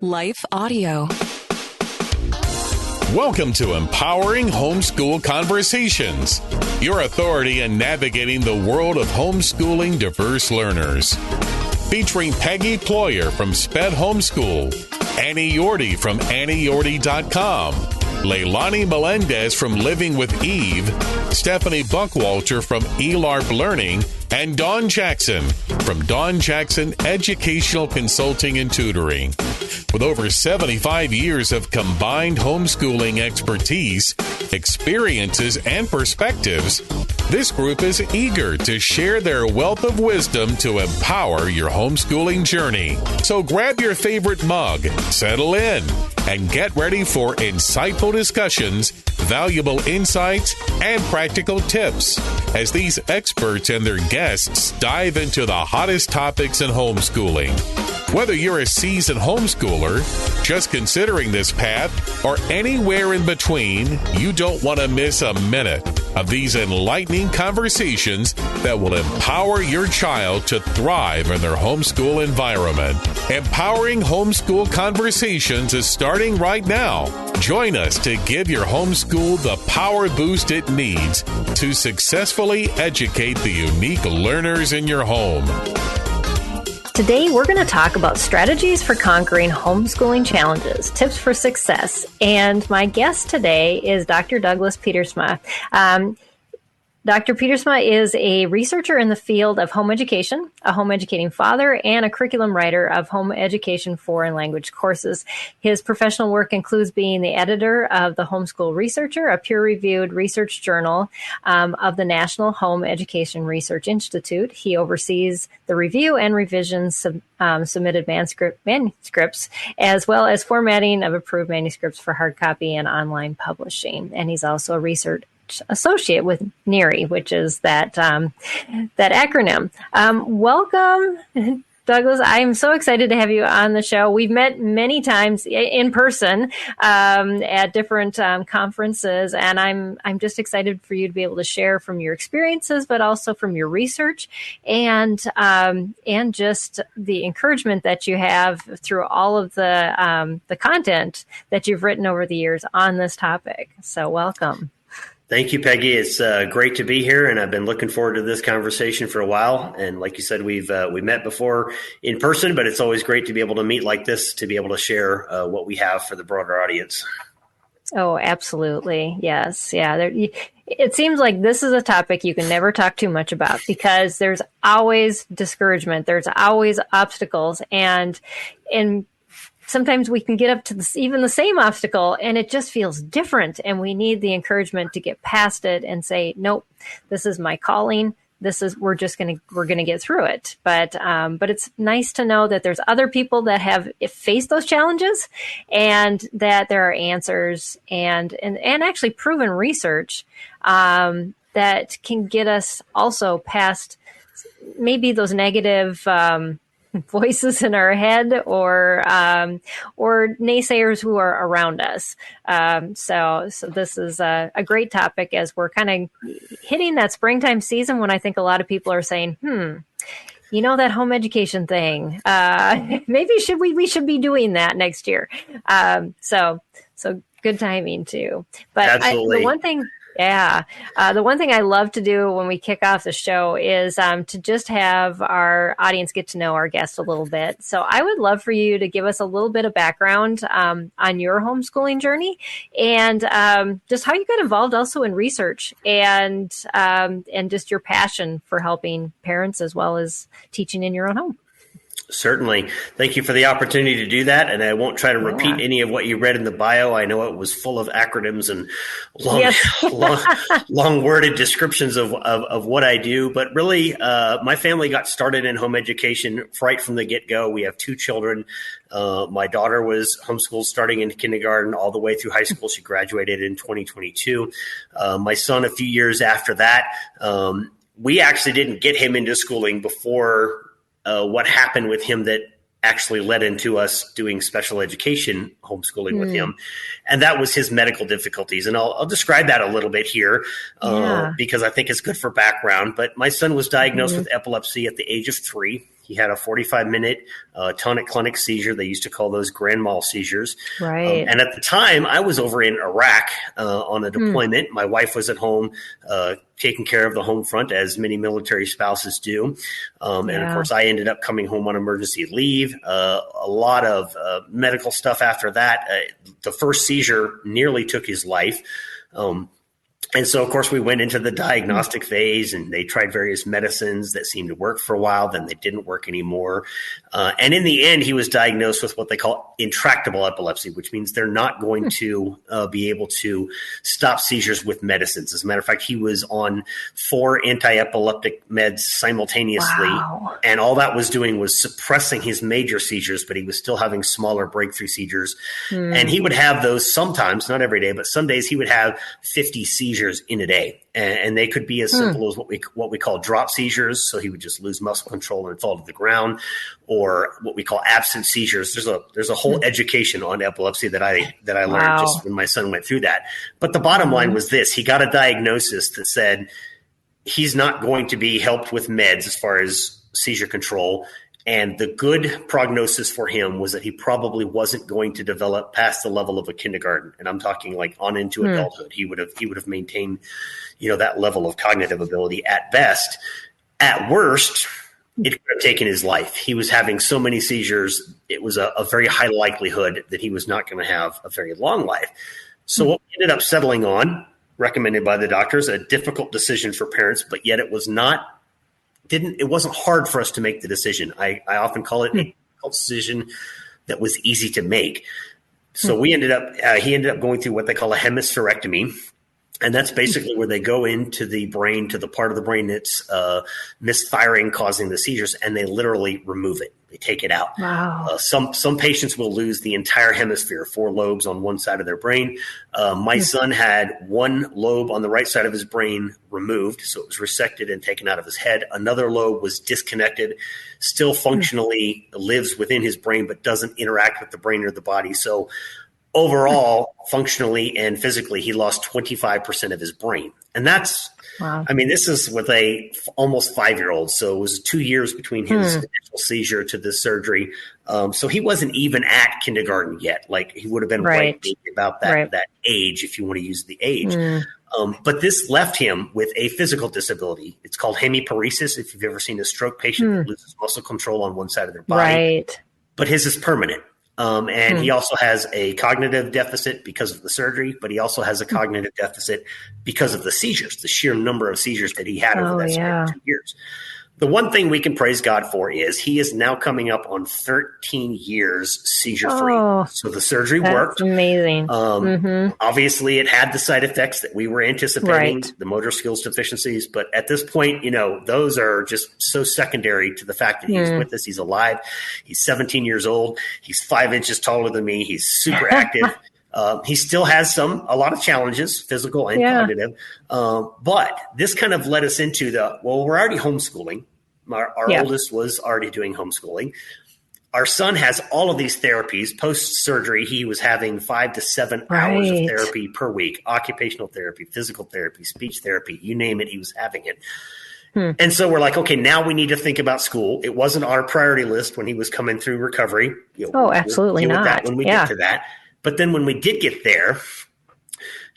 Life Audio. Welcome to Empowering Homeschool Conversations, your authority in navigating the world of homeschooling diverse learners. Featuring Peggy Ployer from SPED Homeschool, Annie Yorty from AnnieYorty.com, Leilani Melendez from Living with Eve, Stephanie Buckwalter from eLARP Learning, and Dawn Jackson from Dawn Jackson Educational Consulting and Tutoring. With over 75 years of combined homeschooling expertise, experiences, and perspectives, this group is eager to share their wealth of wisdom to empower your homeschooling journey. So grab your favorite mug, settle in, and get ready for insightful discussions, valuable insights, and practical tips as these experts and their guests dive into the hottest topics in homeschooling. Whether you're a seasoned homeschooler, just considering this path, or anywhere in between, you don't want to miss a minute of these enlightening conversations that will empower your child to thrive in their homeschool environment. Empowering Homeschool Conversations is starting right now. Join us to give your homeschool the power boost it needs to successfully educate the unique learners in your home. Today, we're going to talk about strategies for conquering homeschooling challenges, tips for success. And my guest today is Dr. Douglas Pietersma. Dr. Pietersma is a researcher in the field of home education, a home educating father, and a curriculum writer of home education foreign language courses. His professional work includes being the editor of the Homeschool Researcher, a peer-reviewed research journal of the National Home Education Research Institute. He oversees the review and revisions submitted manuscripts, as well as formatting of approved manuscripts for hard copy and online publishing. And he's also a research associate with NERI, which is that acronym. Welcome, Douglas. I'm so excited to have you on the show. We've met many times in person at different conferences, and I'm just excited for you to be able to share from your experiences, but also from your research and just the encouragement that you have through all of the content that you've written over the years on this topic. So welcome. Thank you, Peggy. It's great to be here, and I've been looking forward to this conversation for a while. And like you said, we met before in person, but it's always great to be able to meet like this, to be able to share what we have for the broader audience. Oh, absolutely. Yes. Yeah. It seems like this is a topic you can never talk too much about because there's always discouragement. There's always obstacles, and sometimes we can get up to even the same obstacle and it just feels different. And we need the encouragement to get past it and say, nope, this is my calling. We're going to get through it. But it's nice to know that there's other people that have faced those challenges and that there are answers and actually proven research, that can get us also past maybe those negative, voices in our head or naysayers who are around us. So this is a great topic as we're kind of hitting that springtime season when I think a lot of people are saying, that home education thing, maybe we should be doing that next year. So good timing too. But the one thing I love to do when we kick off the show is to just have our audience get to know our guest a little bit. So I would love for you to give us a little bit of background on your homeschooling journey and just how you got involved also in research and just your passion for helping parents as well as teaching in your own home. Certainly. Thank you for the opportunity to do that. And I won't try to repeat any of what you read in the bio. I know it was full of acronyms and long worded descriptions of what I do. But really, my family got started in home education right from the get-go. We have two children. My daughter was homeschooled starting in kindergarten all the way through high school. She graduated in 2022. My son, a few years after that, we actually didn't get him into schooling before what happened with him that actually led into us doing special education homeschooling with him. And that was his medical difficulties. And I'll describe that a little bit here because I think it's good for background. But my son was diagnosed with epilepsy at the age of 3. He He had a 45-minute tonic-clonic seizure. They used to call those grand mal seizures. Right. And at the time, I was over in Iraq on a deployment. My wife was at home taking care of the home front, as many military spouses do. And of course, I ended up coming home on emergency leave. A lot of medical stuff after that. The first seizure nearly took his life. And so, of course, we went into the diagnostic phase, and they tried various medicines that seemed to work for a while. Then they didn't work anymore. And in the end, he was diagnosed with what they call intractable epilepsy, which means they're not going to be able to stop seizures with medicines. As a matter of fact, he was on 4 anti-epileptic meds simultaneously. Wow. And all that was doing was suppressing his major seizures, but he was still having smaller breakthrough seizures. And he would have those sometimes, not every day, but some days he would have 50 seizures in a day. And they could be as simple as what we call drop seizures. So he would just lose muscle control and fall to the ground, or what we call absent seizures. There's a whole education on epilepsy that I learned just when my son went through that. But the bottom line was this: he got a diagnosis that said he's not going to be helped with meds as far as seizure control. And the good prognosis for him was that he probably wasn't going to develop past the level of a kindergarten. And I'm talking like on into adulthood. He would have maintained, that level of cognitive ability at best. At worst, it could have taken his life. He was having so many seizures. It was a very high likelihood that he was not going to have a very long life. So what we ended up settling on, recommended by the doctors, a difficult decision for parents, but yet it wasn't hard for us to make the decision. I often call it a difficult decision that was easy to make. So he ended up going through what they call a hemispherectomy. And that's basically where they go into the brain, to the part of the brain that's misfiring, causing the seizures, and they literally remove it. They take it out. Wow. Some patients will lose the entire hemisphere, 4 lobes on one side of their brain. My son had 1 lobe on the right side of his brain removed, so it was resected and taken out of his head. Another lobe was disconnected, still functionally lives within his brain, but doesn't interact with the brain or the body. So overall, functionally and physically, he lost 25% of his brain. And that's, this is with a almost 5-year-old. So it was 2 years between his initial seizure to the surgery. So he wasn't even at kindergarten yet. Like, he would have been right about that age, if you want to use the age. But this left him with a physical disability. It's called hemiparesis. If you've ever seen a stroke patient that loses muscle control on one side of their body. Right. But his is permanent. And he also has a cognitive deficit because of the surgery, but he also has a cognitive deficit because of the seizures, the sheer number of seizures that he had over that 2 years. The one thing we can praise God for is he is now coming up on 13 years seizure-free. Oh, so the surgery worked. Amazing. Obviously, it had the side effects that we were anticipating, the motor skills deficiencies. But at this point, those are just so secondary to the fact that he's with us. He's alive. He's 17 years old. He's 5 inches taller than me. He's super active. He still has a lot of challenges, physical and cognitive. But this kind of led us into we're already homeschooling. Our oldest was already doing homeschooling. Our son has all of these therapies. Post-surgery, he was having 5 to 7 hours of therapy per week, occupational therapy, physical therapy, speech therapy, you name it, he was having it. And so we're like, okay, now we need to think about school. It wasn't our priority list when he was coming through recovery. Absolutely we'll deal not. with that when we get to that. But then when we did get there,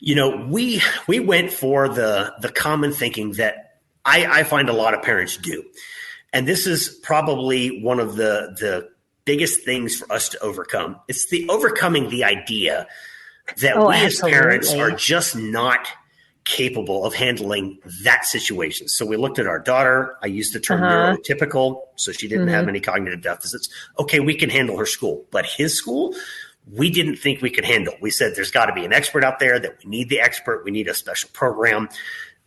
we went for the common thinking that I find a lot of parents do. And this is probably one of the biggest things for us to overcome. It's overcoming the idea that we as parents are just not capable of handling that situation. So we looked at our daughter. I used the term neurotypical, so she didn't have any cognitive deficits. Okay, we can handle her school. But his school, we didn't think we could handle. We said there's got to be an expert out there, that we need the expert. We need a special program.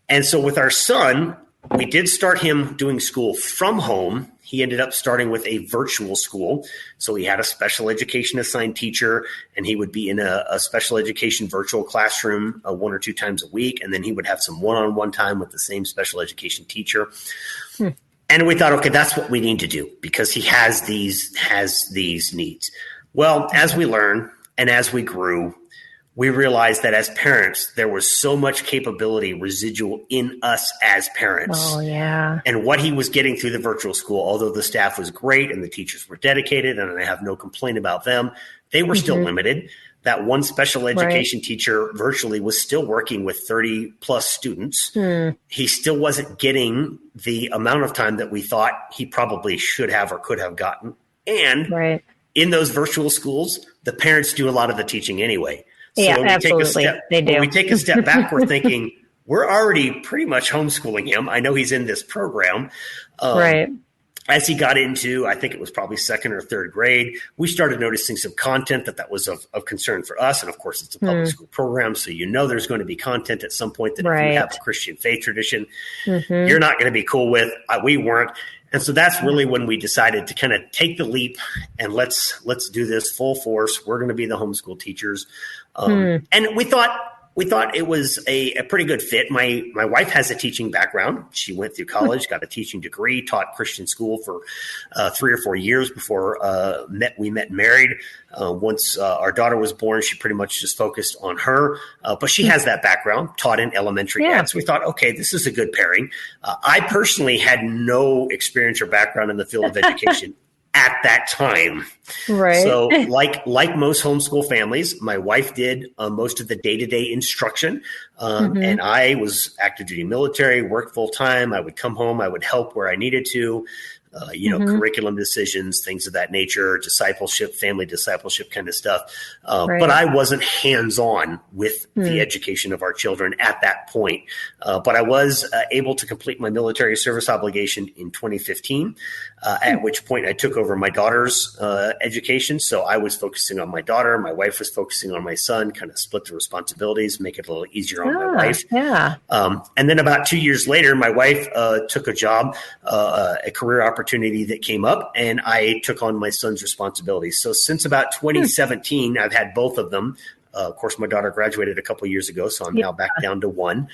And so with our son, we did start him doing school from home. He ended up starting with a virtual school. So he had a special education assigned teacher, and he would be in a special education virtual classroom 1 or 2 times a week. And then he would have some one-on-one time with the same special education teacher. And we thought, okay, that's what we need to do because he has these needs. Well, as we learn and as we grew, we realized that as parents, there was so much capability residual in us as parents. Oh, yeah. And what he was getting through the virtual school, although the staff was great and the teachers were dedicated, and I have no complaint about them, they were still limited. That one special education teacher virtually was still working with 30 plus students. He still wasn't getting the amount of time that we thought he probably should have or could have gotten. And in those virtual schools, the parents do a lot of the teaching anyway. So yeah, when we absolutely. when we take a step back, we're thinking, we're already pretty much homeschooling him. I know he's in this program. As he got into, I think it was probably second or third grade, we started noticing some content that was of concern for us. And of course, it's a public school program. So there's going to be content at some point that if you have a Christian faith tradition, you're not going to be cool with. We weren't. And so that's really when we decided to kind of take the leap and let's do this full force. We're going to be the homeschool teachers. And we thought it was a pretty good fit. My wife has a teaching background. She went through college, got a teaching degree, taught Christian school for 3 or 4 years before we met and married. Once our daughter was born, she pretty much just focused on her. But she has that background, taught in elementary. So we thought, okay, this is a good pairing. I personally had no experience or background in the field of education at that time. So like most homeschool families, my wife did most of the day-to-day instruction. And I was active duty military, worked full time. I would come home. I would help where I needed to, curriculum decisions, things of that nature, discipleship, family discipleship kind of stuff. But I wasn't hands-on with the education of our children at that point. But I was able to complete my military service obligation in 2015, at which point I took over my daughter's education. So I was focusing on my daughter. My wife was focusing on my son, kind of split the responsibilities, make it a little easier on my wife. And then about 2 years later, my wife took a job, a career opportunity that came up, and I took on my son's responsibilities. So since about 2017, I've had both of them. Of course, my daughter graduated a couple of years ago, so I'm now back down to one.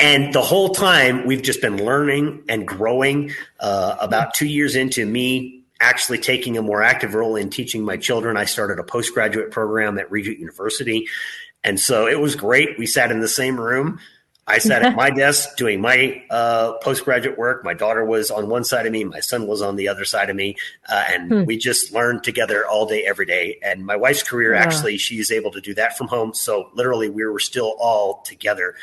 And the whole time, we've just been learning and growing. About 2 years into me actually taking a more active role in teaching my children, I started a postgraduate program at Regent University. And so it was great. We sat in the same room. I sat at my desk doing my postgraduate work. My daughter was on one side of me. My son was on the other side of me. And we just learned together all day, every day. And my wife's career, actually, she's able to do that from home. So literally, we were still all together.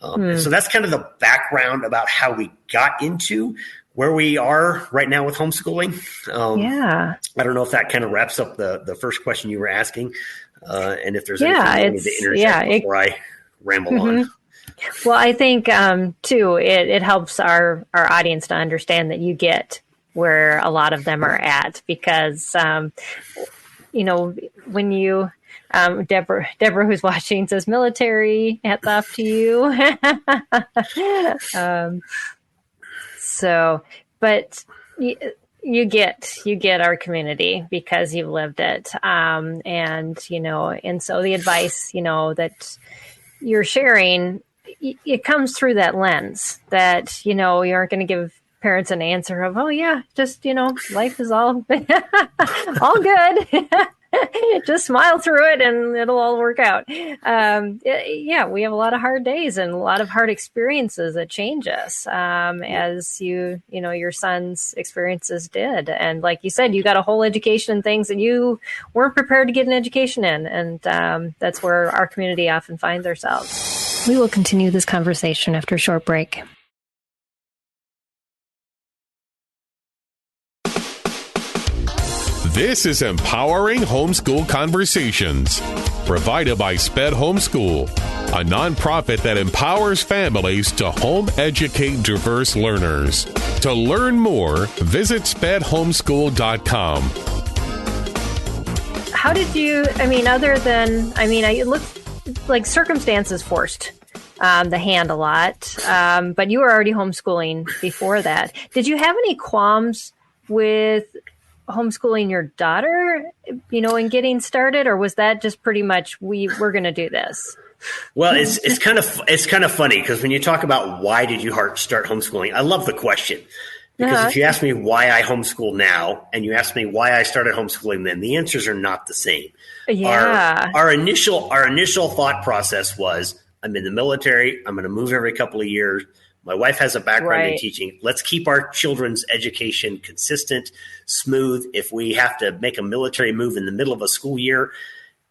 So that's kind of the background about how we got into where we are right now with homeschooling. I don't know if that kind of wraps up the first question you were asking. And if there's anything you need to interject before I ramble on. Well, I think, too, it helps our audience to understand that you get where a lot of them are at because, when you, Deborah, who's watching, says military, hats off to you. But you get our community because you've lived it. And so the advice, that you're sharing, it comes through that lens that, you aren't going to give parents an answer of, just, life is all, all good. Just smile through it and it'll all work out. We have a lot of hard days and a lot of hard experiences that change us, as your son's experiences did. And like you said, you got a whole education in things that you weren't prepared to get an education in. And that's where our community often finds ourselves. We will continue this conversation after a short break. This is Empowering Homeschool Conversations, provided by SPED Homeschool, a nonprofit that empowers families to home educate diverse learners. To learn more, visit spedhomeschool.com. How did you, it looked like circumstances forced the hand a lot, but you were already homeschooling before that. Did you have any qualms with homeschooling your daughter, and getting started, or was that just pretty much we're going to do this? Well, it's kind of funny because when you talk about why did you start homeschooling, I love the question Because if you ask me why I homeschool now and you ask me why I started homeschooling then, the answers are not the same. Yeah. Our initial thought process was, I'm in the military. I'm going to move every couple of years. My wife has a background in teaching. Let's keep our children's education consistent, smooth. If we have to make a military move in the middle of a school year,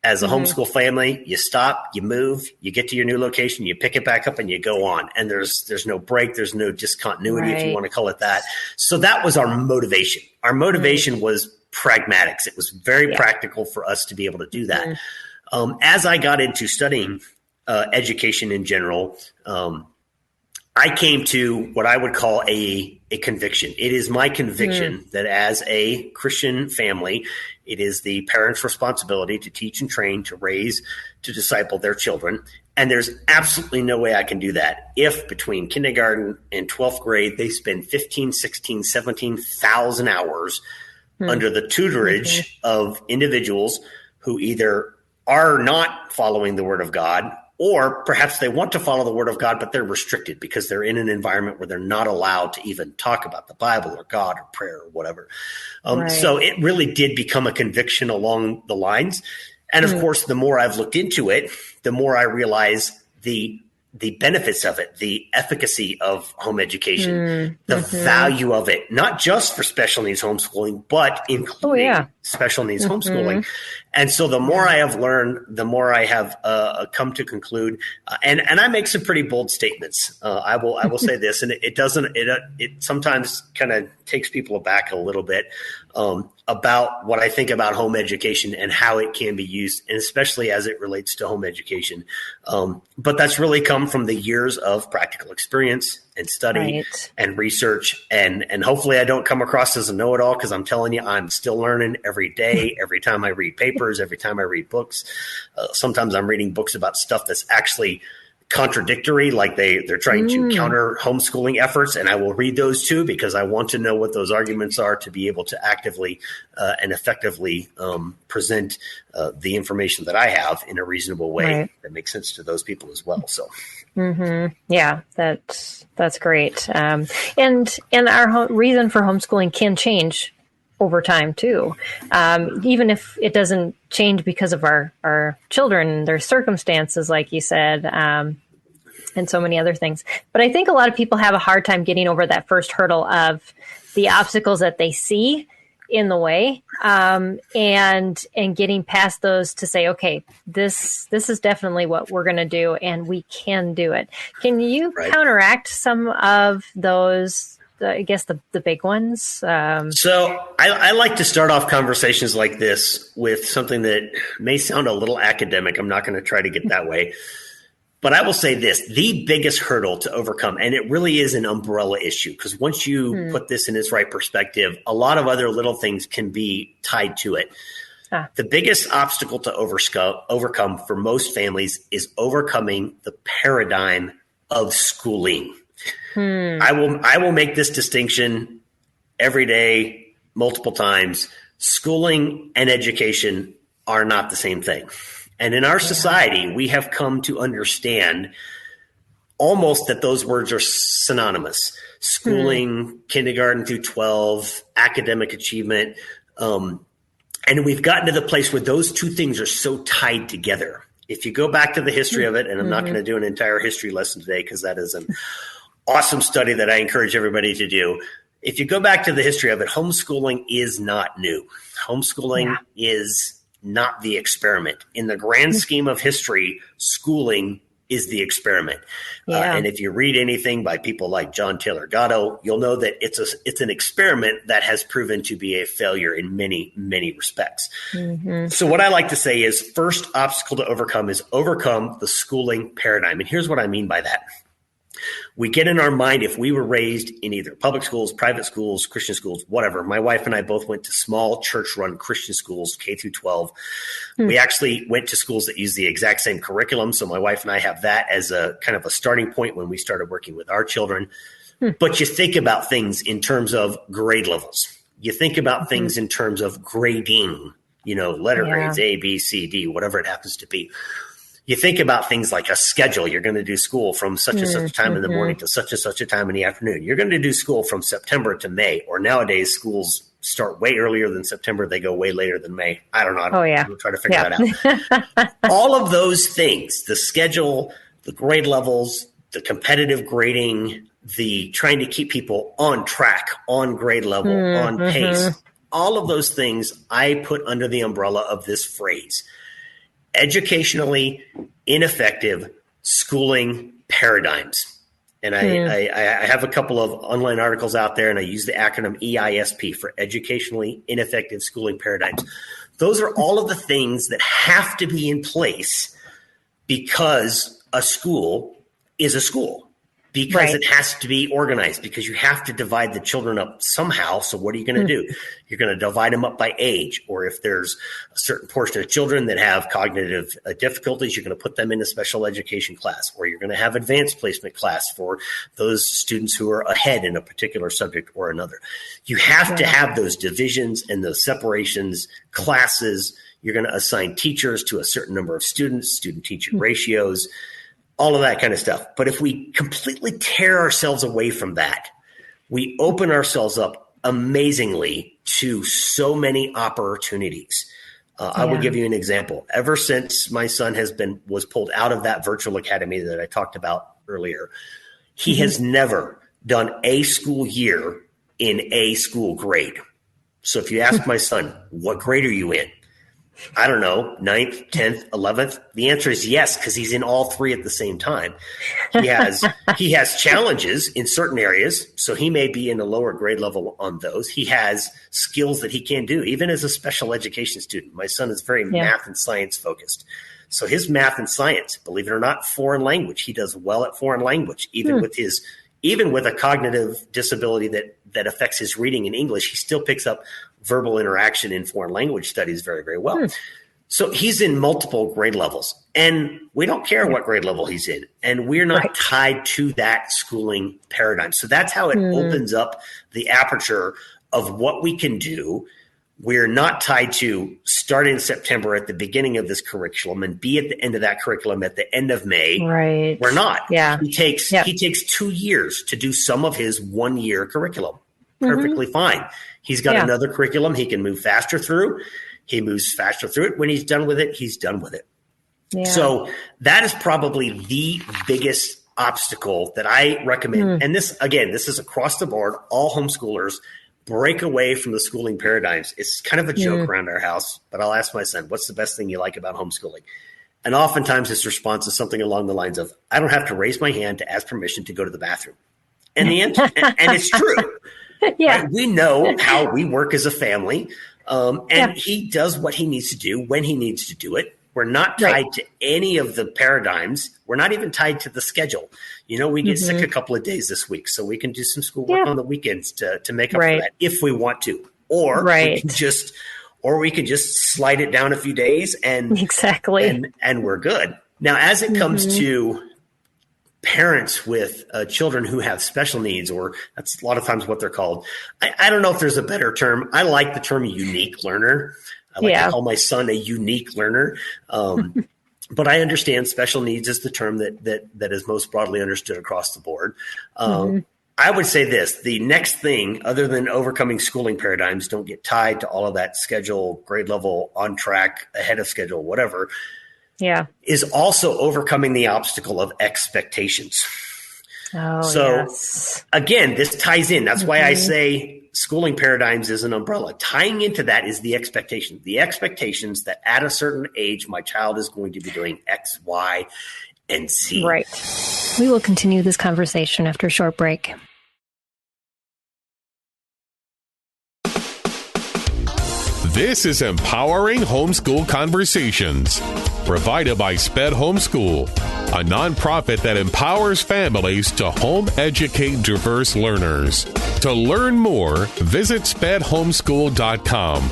as a homeschool family, you stop, you move, you get to your new location, you pick it back up and you go on. And there's no break. There's no discontinuity, if you want to call it that. So that was our motivation. Our motivation was pragmatics. It was very practical for us to be able to do that. As I got into studying education in general, I came to what I would call a conviction. It is my conviction that as a Christian family, it is the parents' responsibility to teach and train, to raise, to disciple their children. And there's absolutely no way I can do that if between kindergarten and 12th grade, they spend 15, 16, 17,000 hours under the tutorage of individuals who either are not following the Word of God, or perhaps they want to follow the Word of God, but they're restricted because they're in an environment where they're not allowed to even talk about the Bible or God or prayer or whatever. So it really did become a conviction along the lines. And of course, the more I've looked into it, the more I realize the benefits of it, the efficacy of home education, the value of it, not just for special needs homeschooling, but including special needs homeschooling. And so the more I have learned, the more I have come to conclude, and I make some pretty bold statements. I will say this, and it sometimes kind of takes people aback a little bit about what I think about home education and how it can be used, and especially as it relates to home education. But that's really come from the years of practical experience and study and research. And hopefully I don't come across as a know-it-all, because I'm telling you, I'm still learning every day, every time I read papers, every time I read books. Sometimes I'm reading books about stuff that's actually contradictory, like they're trying to counter homeschooling efforts, and I will read those too, because I want to know what those arguments are to be able to actively and effectively present the information that I have in a reasonable way that makes sense to those people as well. So yeah, that's great. And our reason for homeschooling can change over time too, even if it doesn't change because of our children, their circumstances, like you said, and so many other things. But I think a lot of people have a hard time getting over that first hurdle of the obstacles that they see in the way, and getting past those to say, okay, this is definitely what we're going to do, and we can do it. Can you counteract some of those? I guess the big ones. So I like to start off conversations like this with something that may sound a little academic. I'm not going to try to get that way. But I will say this, the biggest hurdle to overcome, and it really is an umbrella issue, because once you put this in its right perspective, a lot of other little things can be tied to it. The biggest obstacle to overcome for most families is overcoming the paradigm of schooling. I will make this distinction every day, multiple times. Schooling and education are not the same thing. And in our society, we have come to understand almost that those words are synonymous. Schooling, kindergarten through 12, academic achievement. And we've gotten to the place where those two things are so tied together. If you go back to the history of it, and I'm not going to do an entire history lesson today, because that is an awesome study that I encourage everybody to do. If you go back to the history of it, homeschooling is not new. Homeschooling is not the experiment. In the grand scheme of history, schooling is the experiment. And if you read anything by people like John Taylor Gatto, you'll know that it's an experiment that has proven to be a failure in many, many respects. So what I like to say is, first obstacle to overcome is overcome the schooling paradigm. And here's what I mean by that. We get in our mind, if we were raised in either public schools, private schools, Christian schools, whatever. My wife and I both went to small church-run Christian schools, K through 12. We actually went to schools that use the exact same curriculum. So my wife and I have that as a kind of a starting point when we started working with our children. But you think about things in terms of grade levels. You think about things in terms of grading, letter grades, A, B, C, D, whatever it happens to be. you think about things like a schedule. You're going to do school from such and such a time in the morning to such and such a time in the afternoon. You're going to do school from September to May, or nowadays schools start way earlier than September. They go way later than May. I don't know. We'll try to figure that out. All of those things, the schedule, the grade levels, the competitive grading, the trying to keep people on track, on grade level, on pace, all of those things I put under the umbrella of this phrase: educationally ineffective schooling paradigms. And I have a couple of online articles out there, and I use the acronym EISP for educationally ineffective schooling paradigms. Those are all of the things that have to be in place because a school is a school. Because it has to be organized, because you have to divide the children up somehow. So what are you going to do? You're going to divide them up by age, or if there's a certain portion of children that have cognitive difficulties, you're going to put them in a special education class, or you're going to have advanced placement class for those students who are ahead in a particular subject or another. You have to have those divisions and those separations, classes. You're going to assign teachers to a certain number of students, student-teacher ratios, all of that kind of stuff. But if we completely tear ourselves away from that, we open ourselves up amazingly to so many opportunities. I will give you an example. Ever since my son was pulled out of that virtual academy that I talked about earlier, he has never done a school year in a school grade. So if you ask my son, what grade are you in? I don't know, 9th, 10th, 11th. The answer is yes, because he's in all three at the same time. He has challenges in certain areas, so he may be in a lower grade level on those. He has skills that he can do, even as a special education student. My son is very math and science focused. So his math and science, believe it or not, foreign language, he does well at foreign language, even with a cognitive disability that affects his reading in English. He still picks up verbal interaction in foreign language studies very, very well. So he's in multiple grade levels, and we don't care what grade level he's in, and we're not tied to that schooling paradigm. So that's how it opens up the aperture of what we can do. We're not tied to start in September at the beginning of this curriculum and be at the end of that curriculum at the end of May. Right. We're not. Yeah. He takes 2 years to do some of his 1 year curriculum. Perfectly fine. He's got another curriculum he can move faster through. He moves faster through it. When he's done with it, he's done with it. Yeah. So that is probably the biggest obstacle that I recommend. And this is across the board. All homeschoolers break away from the schooling paradigms. It's kind of a joke around our house, but I'll ask my son, what's the best thing you like about homeschooling? And oftentimes his response is something along the lines of, I don't have to raise my hand to ask permission to go to the bathroom. And the answer, and it's true. Yeah. Right? We know how we work as a family, and he does what he needs to do when he needs to do it. We're not tied to any of the paradigms. We're not even tied to the schedule. We get sick a couple of days this week, so we can do some schoolwork on the weekends to make up for that if we want to, or we can just slide it down a few days and and we're good. Now, as it comes to parents with children who have special needs, or that's a lot of times what they're called. I don't know if there's a better term. I like the term unique learner. I like to call my son a unique learner. But I understand special needs is the term that is most broadly understood across the board. I would say this, the next thing other than overcoming schooling paradigms, don't get tied to all of that schedule, grade level, on track, ahead of schedule, whatever, is also overcoming the obstacle of expectations. Again, this ties in. That's why I say schooling paradigms is an umbrella. Tying into that is the expectation. The expectations that at a certain age, my child is going to be doing X, Y, and Z. Right. We will continue this conversation after a short break. This is Empowering Homeschool Conversations, provided by SPED Homeschool, a nonprofit that empowers families to home educate diverse learners. To learn more, visit spedhomeschool.com.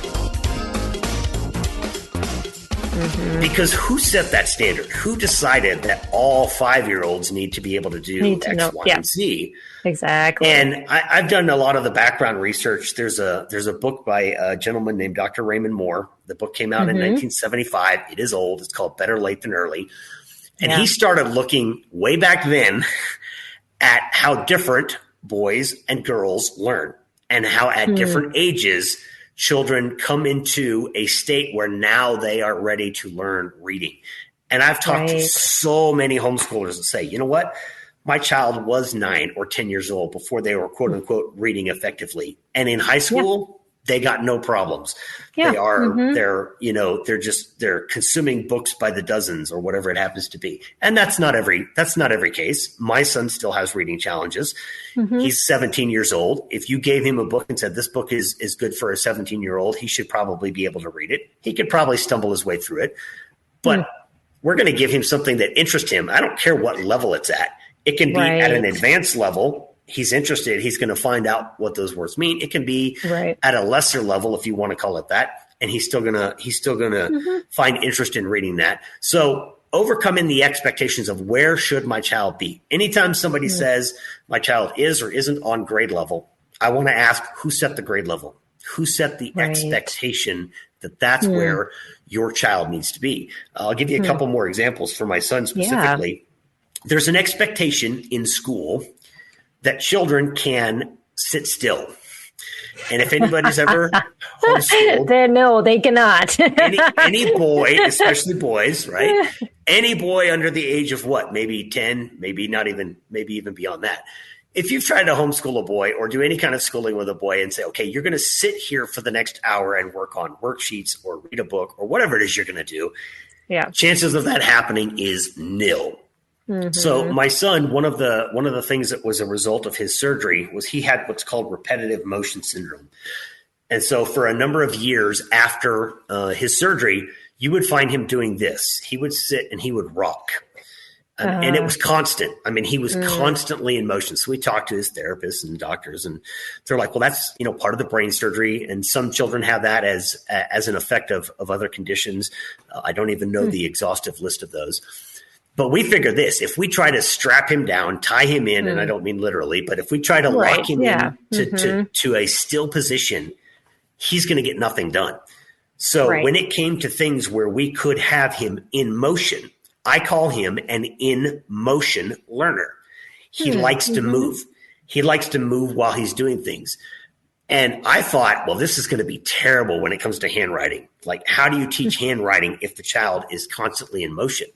Because who set that standard? Who decided that all 5-year-olds need to be able to do X, Y, and Z? Exactly. And I've done a lot of the background research. There's a book by a gentleman named Dr. Raymond Moore. The book came out in 1975. It is old. It's called Better Late Than Early. And he started looking way back then at how different boys and girls learn and how at different ages children come into a state where now they are ready to learn reading. And I've talked to so many homeschoolers that say, you know what? My child was 9 or 10 years old before they were, quote unquote, reading effectively. And in high school, they got no problems. Yeah. They are, they're consuming books by the dozens or whatever it happens to be. And that's not every case. My son still has reading challenges. He's 17 years old. If you gave him a book and said, this book is good for a 17-year-old, he should probably be able to read it. He could probably stumble his way through it, but we're going to give him something that interests him. I don't care what level it's at. It can be at an advanced level. He's interested. He's going to find out what those words mean. It can be at a lesser level, if you want to call it that. And he's still going to find interest in reading that. So overcoming the expectations of where should my child be? Anytime somebody says my child is or isn't on grade level, I want to ask, who set the grade level? Who set the expectation that that's where your child needs to be? I'll give you a couple more examples for my son specifically. There's an expectation in school that children can sit still. And if anybody's ever homeschooled, no, they cannot. any boy, especially boys, right? Any boy under the age of what? Maybe 10, maybe even beyond that. If you've tried to homeschool a boy or do any kind of schooling with a boy and say, okay, you're going to sit here for the next hour and work on worksheets or read a book or whatever it is you're going to do, chances of that happening is nil. So my son, one of the things that was a result of his surgery was he had what's called repetitive motion syndrome. And so for a number of years after his surgery, you would find him doing this. He would sit and he would rock. And it was constant. I mean, he was constantly in motion. So we talked to his therapists and doctors, and they're like, well, that's, part of the brain surgery. And some children have that as an effect of other conditions. I don't even know the exhaustive list of those. But we figure this, if we try to strap him down, tie him in, and I don't mean literally, but if we try to lock him in to a still position, he's going to get nothing done. So when it came to things where we could have him in motion, I call him an in motion learner. He likes to move. He likes to move while he's doing things. And I thought, well, this is going to be terrible when it comes to handwriting. Like, how do you teach handwriting if the child is constantly in motion?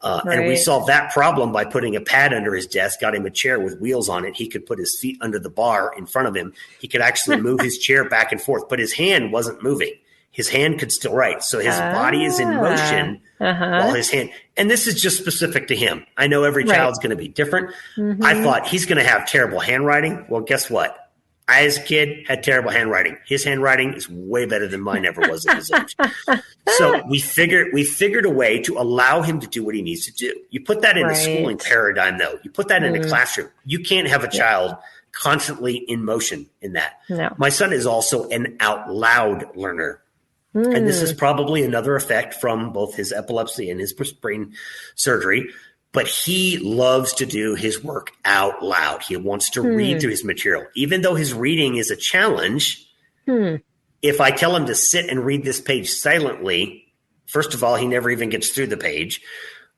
And we solved that problem by putting a pad under his desk, got him a chair with wheels on it. He could put his feet under the bar in front of him. He could actually move his chair back and forth, but his hand wasn't moving. His hand could still write. So his body is in motion while his hand, and this is just specific to him. I know every child's going to be different. I thought he's going to have terrible handwriting. Well, guess what? I, as a kid, had terrible handwriting. His handwriting is way better than mine ever was at his age. So we figured a way to allow him to do what he needs to do. You put that in a schooling paradigm, though. You put that in a classroom. You can't have a child constantly in motion in that. No. My son is also an out loud learner. And this is probably another effect from both his epilepsy and his brain surgery. But he loves to do his work out loud. He wants to read through his material. Even though his reading is a challenge, if I tell him to sit and read this page silently, first of all, he never even gets through the page.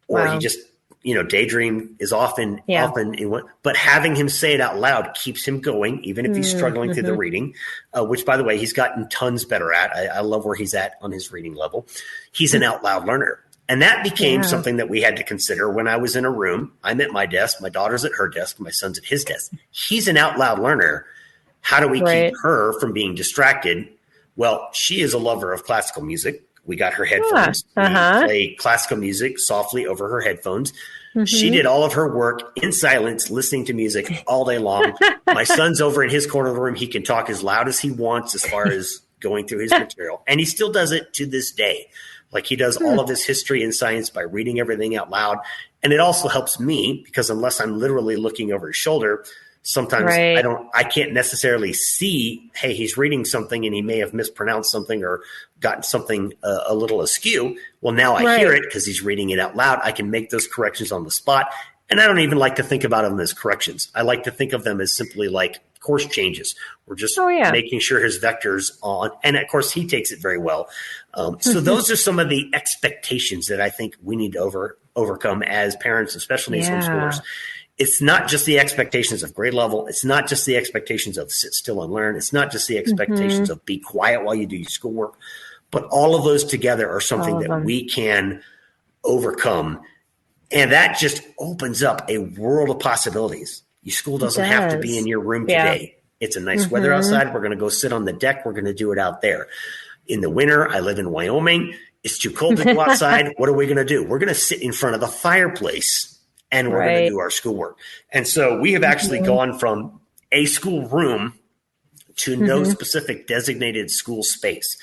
Or he just, daydream is often in one. But having him say it out loud keeps him going, even if he's struggling through the reading, which, by the way, he's gotten tons better at. I love where he's at on his reading level. He's an out loud learner. And that became something that we had to consider when I was in a room. I'm at my desk. My daughter's at her desk. My son's at his desk. He's an out loud learner. How do we keep her from being distracted? Well, she is a lover of classical music. We got her headphones. We play classical music softly over her headphones. She did all of her work in silence, listening to music all day long. My son's over in his corner of the room. He can talk as loud as he wants as far as going through his material. And he still does it to this day. Like, he does all of his history and science by reading everything out loud. And it also helps me because unless I'm literally looking over his shoulder, sometimes I can't necessarily see, hey, he's reading something and he may have mispronounced something or gotten something a little askew. Well, now I hear it because he's reading it out loud. I can make those corrections on the spot. And I don't even like to think about them as corrections. I like to think of them as simply like course changes. We're just making sure his vector's on. And of course, he takes it very well. So those are some of the expectations that I think we need to overcome as parents of special needs Yeah. homeschoolers. It's not just the expectations of grade level. It's not just the expectations of sit still and learn. It's not just the expectations of be quiet while you do your schoolwork. But all of those together are something that we can overcome. And that just opens up a world of possibilities. Your school doesn't have to be in your room today. It's a nice weather outside. We're going to go sit on the deck. We're going to do it out there. In the winter, I live in Wyoming. It's too cold to go outside. What are we going to do? We're going to sit in front of the fireplace and we're going to do our schoolwork. And so we have actually gone from a school room to no specific designated school space.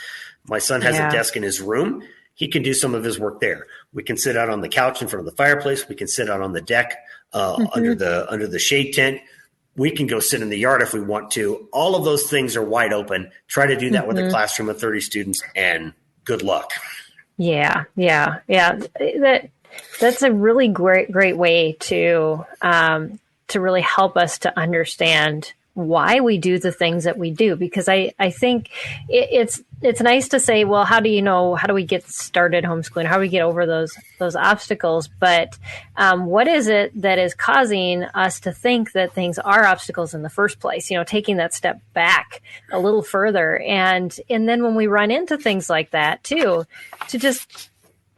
My son has a desk in his room. He can do some of his work there. We can sit out on the couch in front of the fireplace. We can sit out on the deck under the shade tent. We can go sit in the yard if we want to. All of those things are wide open. Try to do that with a classroom of 30 students, and good luck. Yeah. That's a really great way to really help us to understand why we do the things that we do, because I think it's nice to say, well, how do we get started homeschooling? How do we get over those obstacles? But what is it that is causing us to think that things are obstacles in the first place? Taking that step back a little further. And then when we run into things like that too, to just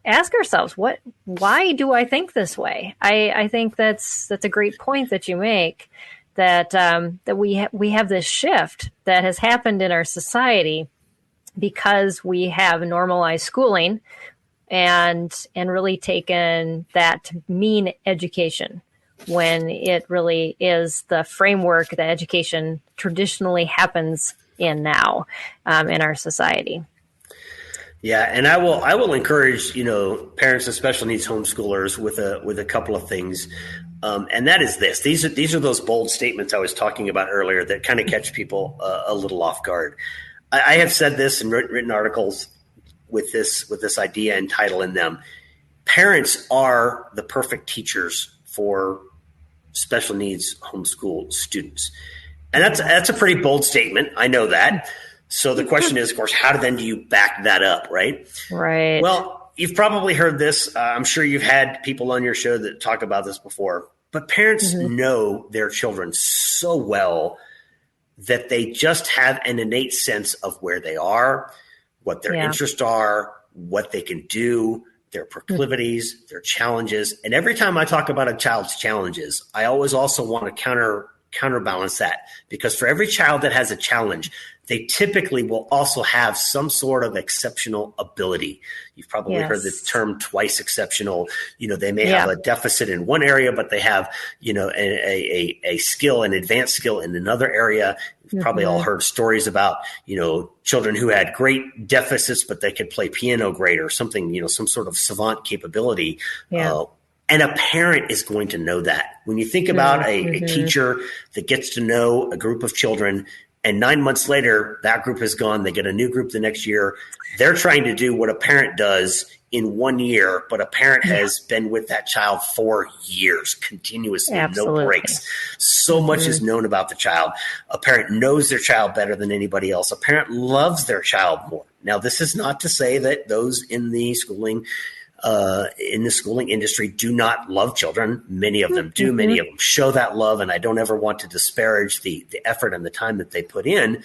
ask ourselves, why do I think this way? I think that's a great point that you make, that we have this shift that has happened in our society because we have normalized schooling and really taken that to mean education, when it really is the framework that education traditionally happens in now in our society. Yeah, and I will encourage parents of special needs homeschoolers with a couple of things, and that is this: these are those bold statements I was talking about earlier that kind of catch people a little off guard. I have said this and written articles with this idea and title in them. Parents are the perfect teachers for special needs homeschool students, and that's a pretty bold statement. I know that. So the question is, of course, how do you back that up, right? Right. Well, you've probably heard this. I'm sure you've had people on your show that talk about this before. But parents know their children so well that they just have an innate sense of where they are, what their interests are, what they can do, their proclivities, their challenges. And every time I talk about a child's challenges, I always also want to counterbalance that, because for every child that has a challenge, they typically will also have some sort of exceptional ability. You've probably heard the term twice exceptional. They may have a deficit in one area, but they have, a skill, an advanced skill in another area. You've probably all heard stories about, children who had great deficits, but they could play piano great or something, some sort of savant capability. And a parent is going to know that. When you think about a teacher that gets to know a group of children, and 9 months later, that group is gone, they get a new group the next year, they're trying to do what a parent does in 1 year, but a parent has been with that child for years, continuously, no breaks. So much is known about the child. A parent knows their child better than anybody else. A parent loves their child more. Now, this is not to say that those in the schooling industry do not love children. Many of them do. Many of them show that love, and I don't ever want to disparage the effort and the time that they put in.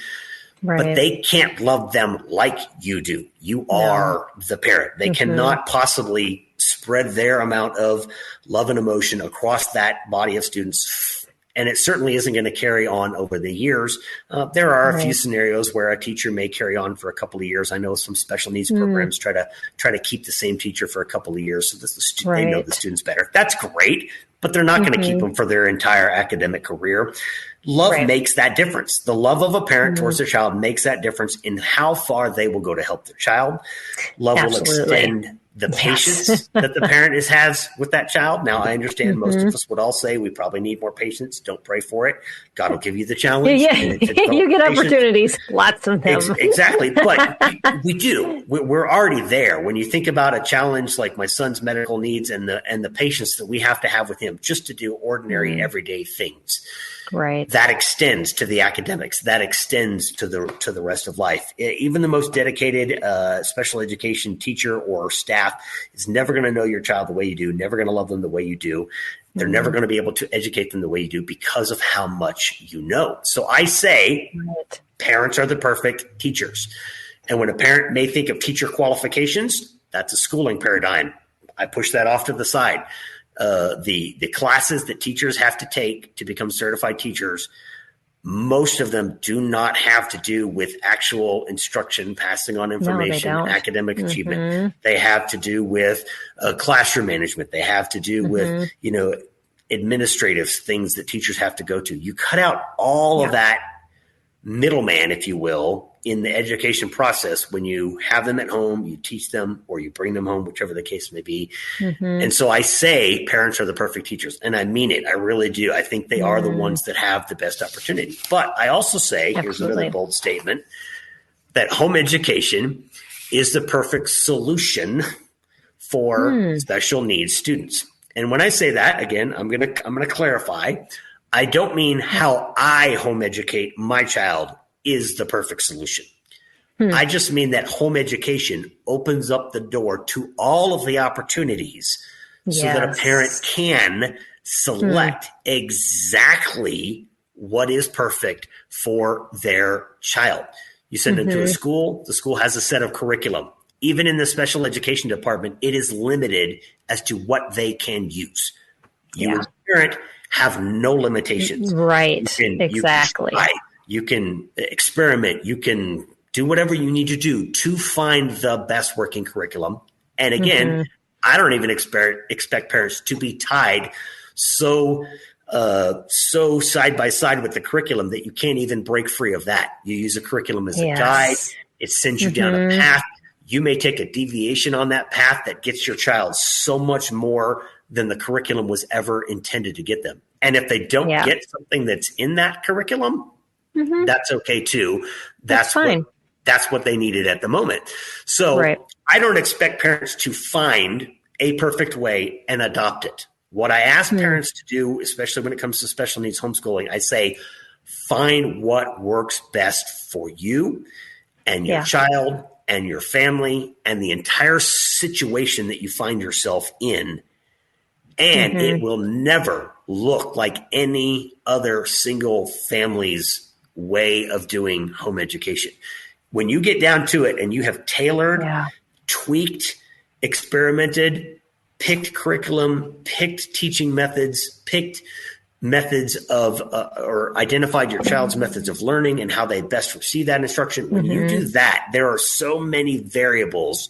But they can't love them like you do. You are the parent. They cannot possibly spread their amount of love and emotion across that body of students. And it certainly isn't going to carry on over the years. There are a few scenarios where a teacher may carry on for a couple of years. I know some special needs programs try to keep the same teacher for a couple of years so that they know the students better. That's great, but they're not going to keep them for their entire academic career. Love makes that difference. The love of a parent towards their child makes that difference in how far they will go to help their child. Love will extend the patience that the parent has with that child. Now, I understand most of us would all say we probably need more patience. Don't pray for it. God will give you the challenge. You get opportunities, lots of them. Exactly. But we do. We're already there. When you think about a challenge like my son's medical needs and the patience that we have to have with him just to do ordinary, everyday things. Right. That extends to the academics. That extends to the rest of life. Even the most dedicated special education teacher or staff is never going to know your child the way you do, never going to love them the way you do. They're never going to be able to educate them the way you do because of how much you know. So I say parents are the perfect teachers. And when a parent may think of teacher qualifications, that's a schooling paradigm. I push that off to the side. The classes that teachers have to take to become certified teachers, most of them do not have to do with actual instruction, passing on information, academic achievement. They have to do with classroom management. They have to do with, administrative things that teachers have to go to. You cut out all of that middleman, if you will, in the education process when you have them at home, you teach them, or you bring them home, whichever the case may be. And so I say parents are the perfect teachers, and I mean it. I really do. I think they are the ones that have the best opportunity. But I also say, here's another bold statement, that home education is the perfect solution for special needs students. And when I say that, again, I'm going to clarify. I don't mean how I home educate my child is the perfect solution. I just mean that home education opens up the door to all of the opportunities so that a parent can select exactly what is perfect for their child. You send them to a school, the school has a set of curriculum. Even in the special education department, it is limited as to what they can use. You as a parent have no limitations. Right. Exactly. You can experiment. You can do whatever you need to do to find the best working curriculum. And again, I don't even expect parents to be tied so side by side with the curriculum that you can't even break free of that. You use a curriculum as a guide. It sends you down a path. You may take a deviation on that path that gets your child so much more than the curriculum was ever intended to get them. And if they don't get something that's in that curriculum, that's okay too. That's fine. That's what they needed at the moment. So I don't expect parents to find a perfect way and adopt it. What I ask parents to do, especially when it comes to special needs homeschooling, I say, find what works best for you and your child and your family and the entire situation that you find yourself in. And it will never look like any other single family's way of doing home education. When you get down to it and you have tailored, tweaked, experimented, picked curriculum, picked teaching methods, picked methods of or identified your child's methods of learning and how they best receive that instruction. When you do that, there are so many variables.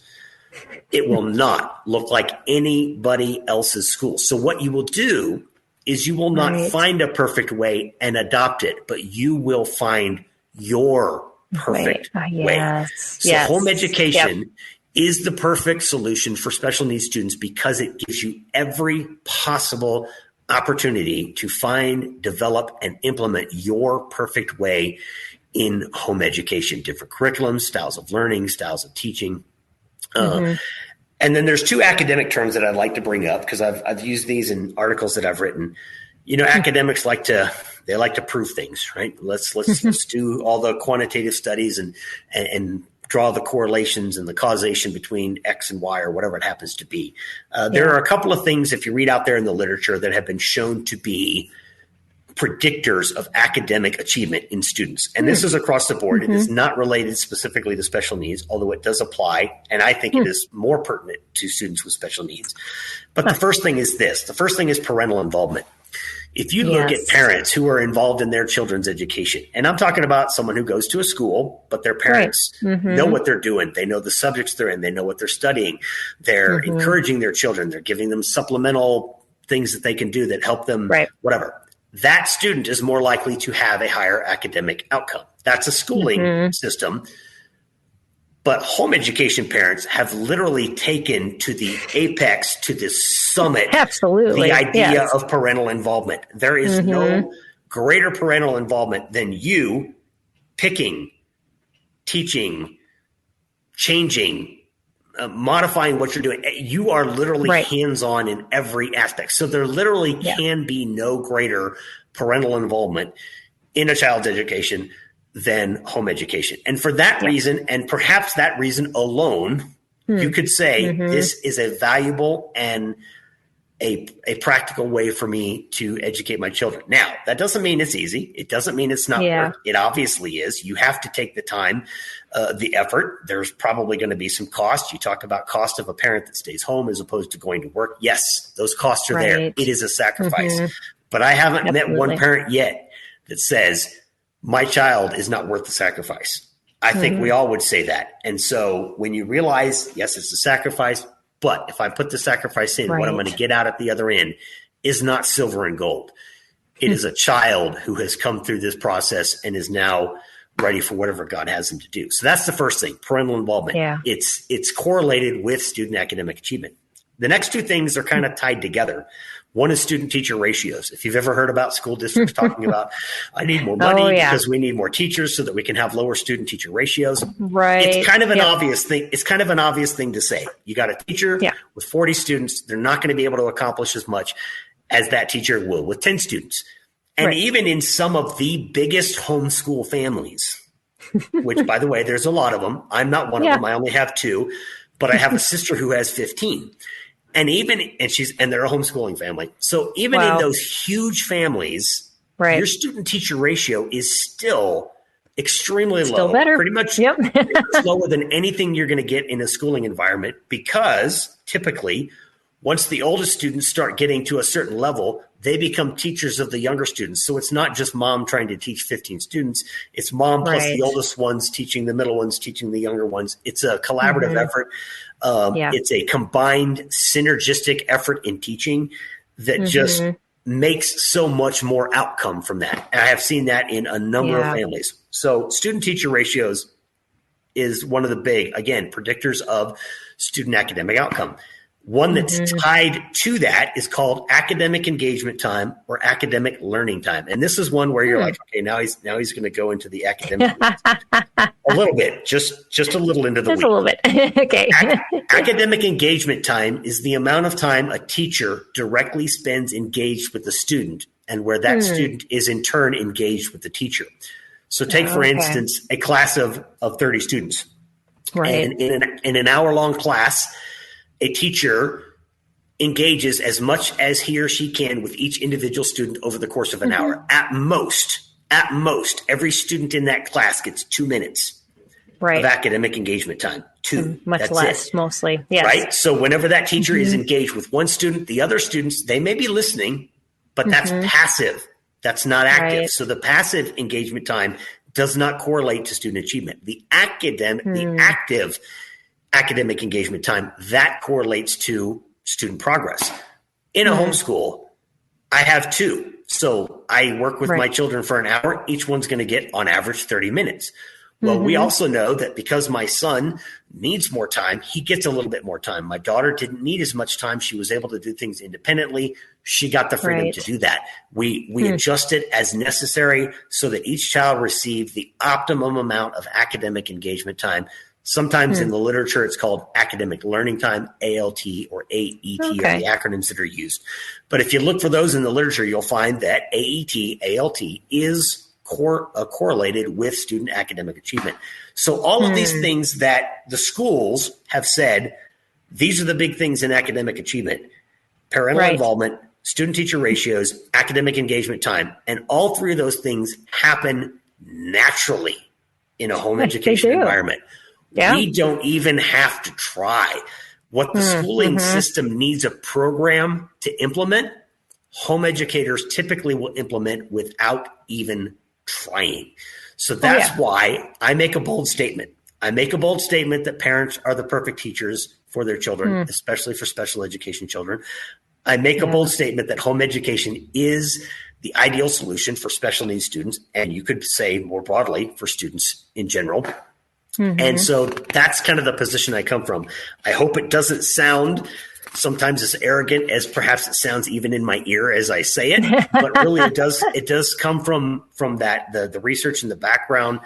It will not look like anybody else's school. So what you will do is you will not find a perfect way and adopt it, but you will find your perfect way. So home education is the perfect solution for special needs students because it gives you every possible opportunity to find, develop, and implement your perfect way in home education. Different curriculums, styles of learning, styles of teaching. And then there's two academic terms that I'd like to bring up because I've used these in articles that I've written. Academics like to prove things, right? Let's do all the quantitative studies and draw the correlations and the causation between X and Y or whatever it happens to be. There are a couple of things, if you read out there in the literature, that have been shown to be predictors of academic achievement in students. And this is across the board. It is not related specifically to special needs, although it does apply. And I think it is more pertinent to students with special needs. But the first thing is this. The first thing is parental involvement. If you look at parents who are involved in their children's education, and I'm talking about someone who goes to a school, but their parents know what they're doing. They know the subjects they're in. They know what they're studying. They're encouraging their children. They're giving them supplemental things that they can do that help them, whatever. That student is more likely to have a higher academic outcome. That's a schooling system. But home education parents have literally taken to the apex, to the summit, the idea of parental involvement. There is no greater parental involvement than you picking, teaching, changing, modifying what you're doing. You are literally hands-on in every aspect. So there literally can be no greater parental involvement in a child's education than home education. And for that reason, and perhaps that reason alone, you could say this is a valuable and a practical way for me to educate my children. Now, that doesn't mean it's easy. It doesn't mean it's not work. It obviously is. You have to take the time, the effort. There's probably going to be some cost. You talk about cost of a parent that stays home as opposed to going to work. Yes, those costs are there. It is a sacrifice. But I haven't met one parent yet that says, my child is not worth the sacrifice. I think we all would say that. And so when you realize, yes, it's a sacrifice, but if I put the sacrifice in, what I'm going to get out at the other end is not silver and gold. It is a child who has come through this process and is now ready for whatever God has them to do. So that's the first thing, parental involvement. It's correlated with student academic achievement. The next two things are kind of tied together. One is student-teacher ratios. If you've ever heard about school districts talking about, I need more money because we need more teachers so that we can have lower student-teacher ratios. It's kind of an obvious thing. It's kind of an obvious thing to say. You got a teacher with 40 students. They're not going to be able to accomplish as much as that teacher will with 10 students. And even in some of the biggest homeschool families, which, by the way, there's a lot of them. I'm not one of them. I only have 2, but I have a sister who has 15. And they're a homeschooling family. So even in those huge families, your student teacher ratio is still extremely low. Better. Pretty much lower than anything you're going to get in a schooling environment, because typically once the oldest students start getting to a certain level, they become teachers of the younger students. So it's not just mom trying to teach 15 students. It's mom plus the oldest ones teaching the middle ones, teaching the younger ones. It's a collaborative effort. It's a combined synergistic effort in teaching that just makes so much more outcome from that. And I have seen that in a number of families. So student-teacher ratios is one of the big, again, predictors of student academic outcome. One that's tied to that is called academic engagement time or academic learning time. And this is one where you're like, okay, now he's going to go into the academic a little bit, just a little into the weeds. A little bit. Okay. Academic engagement time is the amount of time a teacher directly spends engaged with the student and where that student is in turn engaged with the teacher. So take, for instance, a class of 30 students. And in an hour-long class, a teacher engages as much as he or she can with each individual student over the course of an hour. At most, every student in that class gets 2 minutes of academic engagement time. 2. Much That's less, it. mostly. Yes. Right? So whenever that teacher is engaged with one student, the other students, they may be listening, but that's passive. That's not active. So the passive engagement time does not correlate to student achievement. The active academic engagement time, that correlates to student progress. In a homeschool, I have 2. So I work with my children for an hour. Each one's going to get on average 30 minutes. Well, we also know that because my son needs more time, he gets a little bit more time. My daughter didn't need as much time. She was able to do things independently. She got the freedom to do that. We adjust it as necessary so that each child received the optimum amount of academic engagement time. Sometimes in the literature, it's called academic learning time, ALT or AET are the acronyms that are used. But if you look for those in the literature, you'll find that AET, ALT is correlated with student academic achievement. So all of these things that the schools have said, these are the big things in academic achievement: parental involvement, student-teacher ratios, academic engagement time. And all 3 of those things happen naturally in a home education environment. We don't even have to try. What the schooling system needs a program to implement, home educators typically will implement without even trying. So that's why I make a bold statement. I make a bold statement that parents are the perfect teachers for their children, especially for special education children. I make a bold statement that home education is the ideal solution for special needs students, and you could say more broadly for students in general. And so that's kind of the position I come from. I hope it doesn't sound sometimes as arrogant as perhaps it sounds even in my ear as I say it, but really it does come from that, the research and the background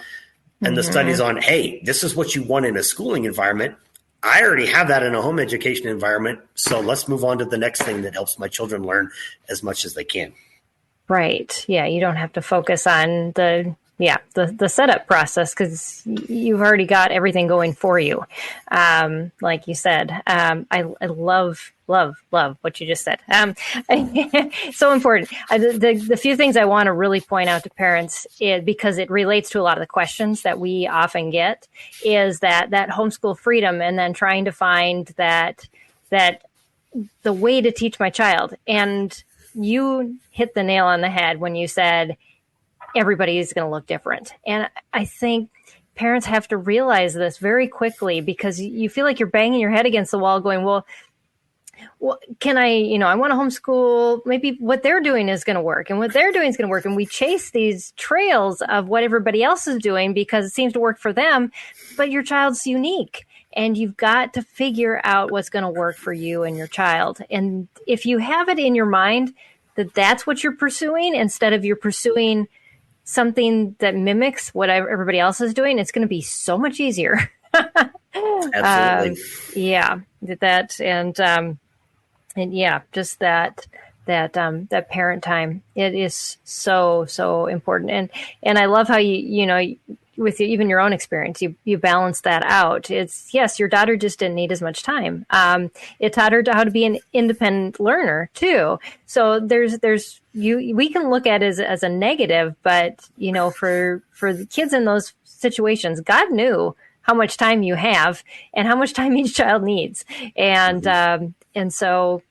and the studies on, hey, this is what you want in a schooling environment. I already have that in a home education environment. So let's move on to the next thing that helps my children learn as much as they can. Right. Yeah. You don't have to focus on the setup process because you've already got everything going for you. Like you said, I love what you just said. So important. The few things I want to really point out to parents because it relates to a lot of the questions that we often get is that homeschool freedom and then trying to find that the way to teach my child. And you hit the nail on the head when you said everybody is going to look different. And I think parents have to realize this very quickly because you feel like you're banging your head against the wall going, well, can I want to homeschool. Maybe what they're doing is going to work and what they're doing is going to work. And we chase these trails of what everybody else is doing because it seems to work for them, but your child's unique. And you've got to figure out what's going to work for you and your child. And if you have it in your mind that that's what you're pursuing, instead of you're pursuing something that mimics what everybody else is doing, it's going to be so much easier. Absolutely. Just that parent time. It is so important. And I love how you with even your own experience, you balance that out. It's, yes, your daughter just didn't need as much time. It taught her how to be an independent learner too. So we can look at it as a negative, but for the kids in those situations, God knew how much time you have and how much time each child needs. And so,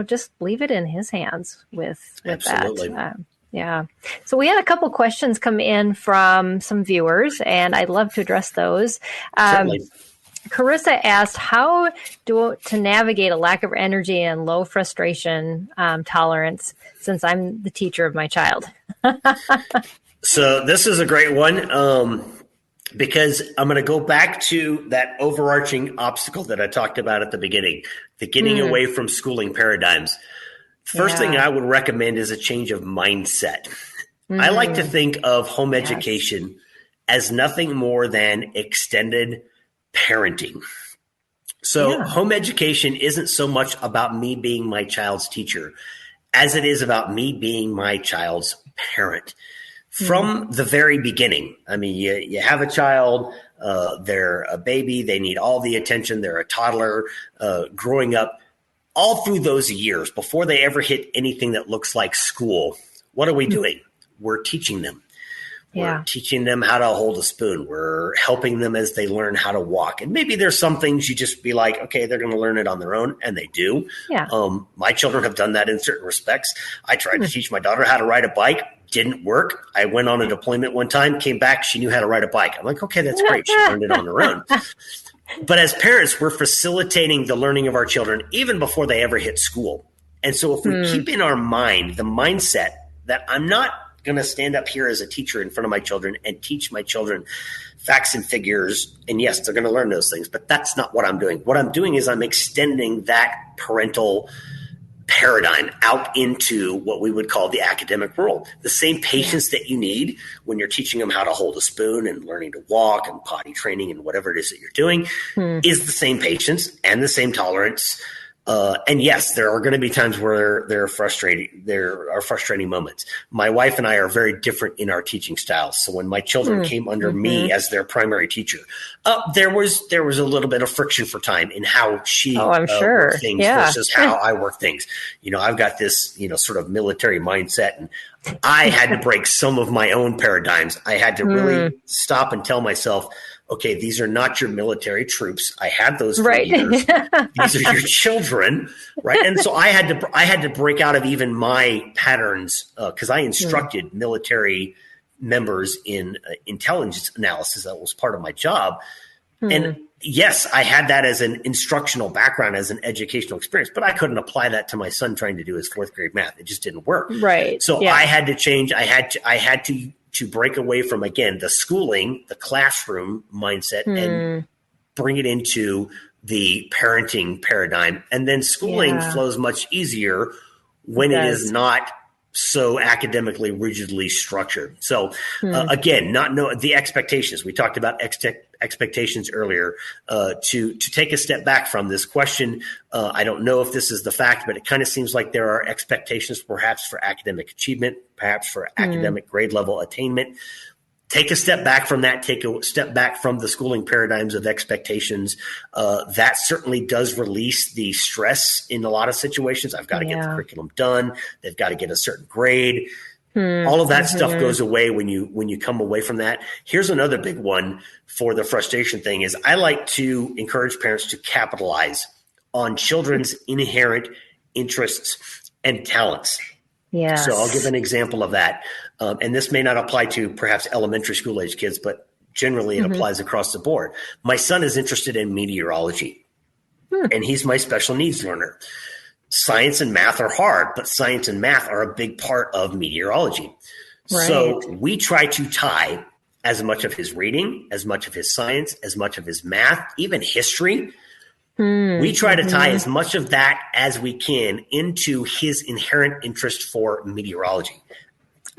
just leave it in his hands with Absolutely. that. Yeah. So we had a couple questions come in from some viewers, and I'd love to address those. Certainly. Carissa asked how to navigate a lack of energy and low frustration tolerance since I'm the teacher of my child. So this is a great one because I'm going to go back to that overarching obstacle that I talked about at the beginning, the getting away from schooling paradigms. First thing I would recommend is a change of mindset. I like to think of home education as nothing more than extended parenting. So home education isn't so much about me being my child's teacher as it is about me being my child's parent. From the very beginning, I mean, you have a child, they're a baby, they need all the attention, they're a toddler, growing up. All through those years, before they ever hit anything that looks like school, what are we doing? We're teaching them. We're teaching them how to hold a spoon. We're helping them as they learn how to walk. And maybe there's some things you just be like, okay, they're going to learn it on their own, and they do. Yeah. My children have done that in certain respects. I tried to teach my daughter how to ride a bike. Didn't work. I went on a deployment one time, came back, she knew how to ride a bike. I'm like, okay, that's great. She learned it on her own. But as parents, we're facilitating the learning of our children even before they ever hit school. And so if we keep in our mind the mindset that I'm not going to stand up here as a teacher in front of my children and teach my children facts and figures, and yes, they're going to learn those things, but that's not what I'm doing. What I'm doing is I'm extending that parental paradigm out into what we would call the academic world. The same patience that you need when you're teaching them how to hold a spoon and learning to walk and potty training and whatever it is that you're doing is the same patience and the same tolerance. And yes, there are going to be times where there are frustrating moments. My wife and I are very different in our teaching styles. So when my children came under me as their primary teacher, there was a little bit of friction for time in how she worked things versus how I work things. I've got this, sort of military mindset, and I had to break some of my own paradigms. I had to really stop and tell myself, okay, these are not your military troops. I had those for years. These are your children, right? And so I had to break out of even my patterns because I instructed military members in intelligence analysis. That was part of my job. And yes, I had that as an instructional background, as an educational experience, but I couldn't apply that to my son trying to do his fourth grade math. It just didn't work. Right. So I had to change. I had to break away from, again, the schooling, the classroom mindset, and bring it into the parenting paradigm. And then schooling flows much easier when it is not so academically rigidly structured. So again, the expectations. We talked about expectations earlier, to take a step back from this question. I don't know if this is the fact, but it kind of seems like there are expectations perhaps for academic achievement, perhaps for academic grade level attainment. Take a step back from that. Take a step back from the schooling paradigms of expectations. That certainly does release the stress in a lot of situations. I've got to get the curriculum done. They've got to get a certain grade. All of that stuff goes away when you come away from that. Here's another big one for the frustration thing is I like to encourage parents to capitalize on children's inherent interests and talents. Yes. So I'll give an example of that. And this may not apply to perhaps elementary school age kids, but generally it applies across the board. My son is interested in meteorology, and he's my special needs learner. Science and math are hard, but science and math are a big part of meteorology. Right. So we try to tie as much of his reading, as much of his science, as much of his math, even history. We try to tie as much of that as we can into his inherent interest for meteorology.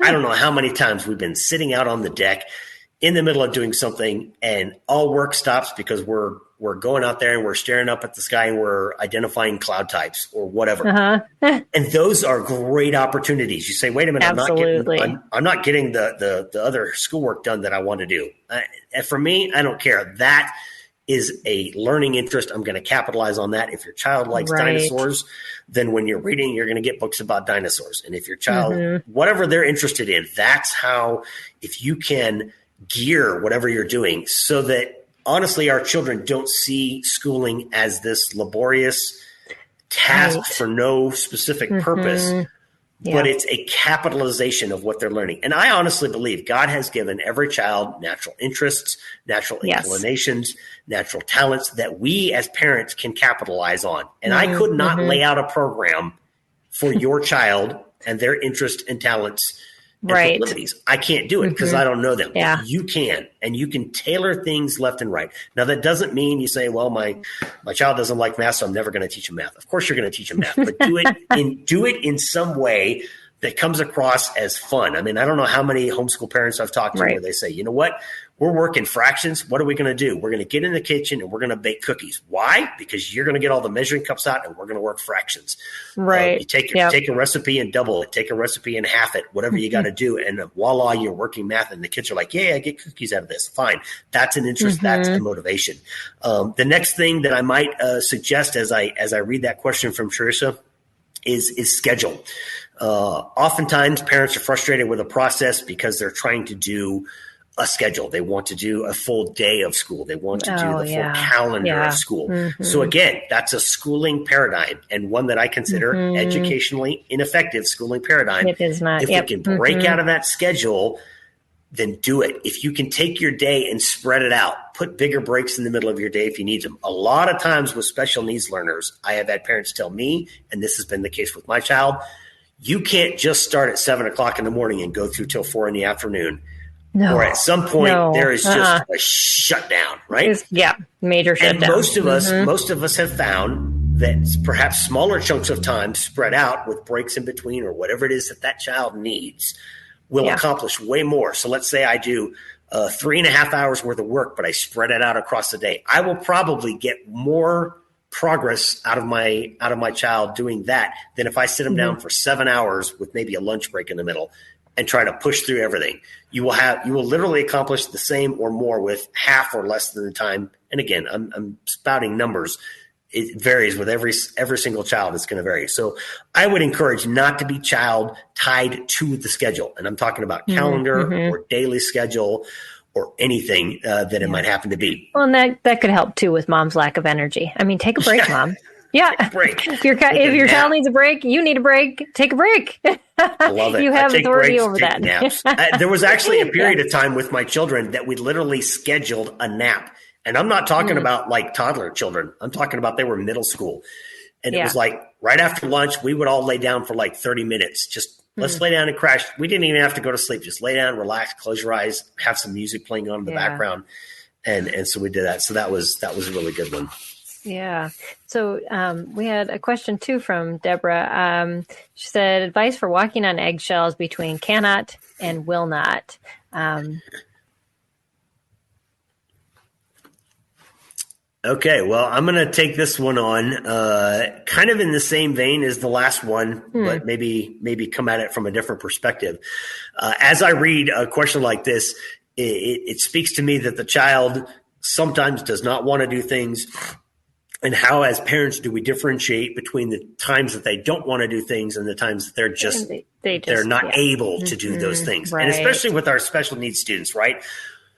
I don't know how many times we've been sitting out on the deck in the middle of doing something and all work stops because we're going out there and we're staring up at the sky and we're identifying cloud types or whatever. And those are great opportunities. You say, wait a minute, I'm not getting the other schoolwork done that I want to do. And for me, I don't care. That is a learning interest. I'm going to capitalize on that. If your child likes dinosaurs, then when you're reading, you're going to get books about dinosaurs. And if your child, whatever they're interested in, that's how, if you can gear whatever you're doing so that honestly, our children don't see schooling as this laborious task for no specific purpose, but it's a capitalization of what they're learning. And I honestly believe God has given every child natural interests, natural inclinations, natural talents that we as parents can capitalize on. And I could not lay out a program for your child and their interests and talents and proclivities. I can't do it because I don't know them. You can, and you can tailor things left and right. Now, that doesn't mean you say, well, my child doesn't like math, so I'm never going to teach him math. Of course you're going to teach him math, but do it in some way that comes across as fun. I mean, I don't know how many homeschool parents I've talked to where they say, you know what? We're working fractions. What are we going to do? We're going to get in the kitchen and we're going to bake cookies. Why? Because you're going to get all the measuring cups out and we're going to work fractions. You take a recipe and double it. Take a recipe and half it, whatever you got to do. And voila, you're working math and the kids are like, yeah, I get cookies out of this. Fine. That's an interest. That's a motivation. The next thing that I might suggest as I read that question from Teresa is schedule. Oftentimes parents are frustrated with a process because they're trying to do a schedule. They want to do a full day of school. They want to do the full calendar of school. So again, that's a schooling paradigm and one that I consider educationally ineffective schooling paradigm. It is not. If we can break out of that schedule, then do it. If you can take your day and spread it out, put bigger breaks in the middle of your day if you need them. A lot of times with special needs learners, I have had parents tell me, and this has been the case with my child, you can't just start at 7 o'clock in the morning and go through till 4 in the afternoon. No, or at some point there is just a shutdown, right? Major shutdown. And most of us have found that perhaps smaller chunks of time spread out with breaks in between or whatever it is that child needs will accomplish way more. So let's say I do 3.5 hours worth of work, but I spread it out across the day. I will probably get more progress out of my child doing that than if I sit them down for 7 hours with maybe a lunch break in the middle and try to push through everything. You will literally accomplish the same or more with half or less than the time. And again, I'm spouting numbers. It varies with every single child. It's going to vary. So I would encourage not to be child tied to the schedule. And I'm talking about calendar or daily schedule or anything that it might happen to be. Well, and that could help too with mom's lack of energy. I mean, take a break, Mom. Yeah. Break. If your child needs a break, you need a break. Take a break. I love it. You have authority over that. Naps. There was actually a period of time with my children that we literally scheduled a nap. And I'm not talking about like toddler children. I'm talking about they were middle school. And it was like right after lunch, we would all lay down for like 30 minutes. Just let's lay down and crash. We didn't even have to go to sleep. Just lay down, relax, close your eyes, have some music playing on in the background. And so we did that. So that was a really good one. Yeah. So we had a question too from Deborah. She said, advice for walking on eggshells between cannot and will not. Okay, well, I'm going to take this one on, kind of in the same vein as the last one, but maybe come at it from a different perspective. As I read a question like this, it speaks to me that the child sometimes does not want to do things. And how, as parents, do we differentiate between the times that they don't want to do things and the times that they're not able to do those things? Right. And especially with our special needs students, right?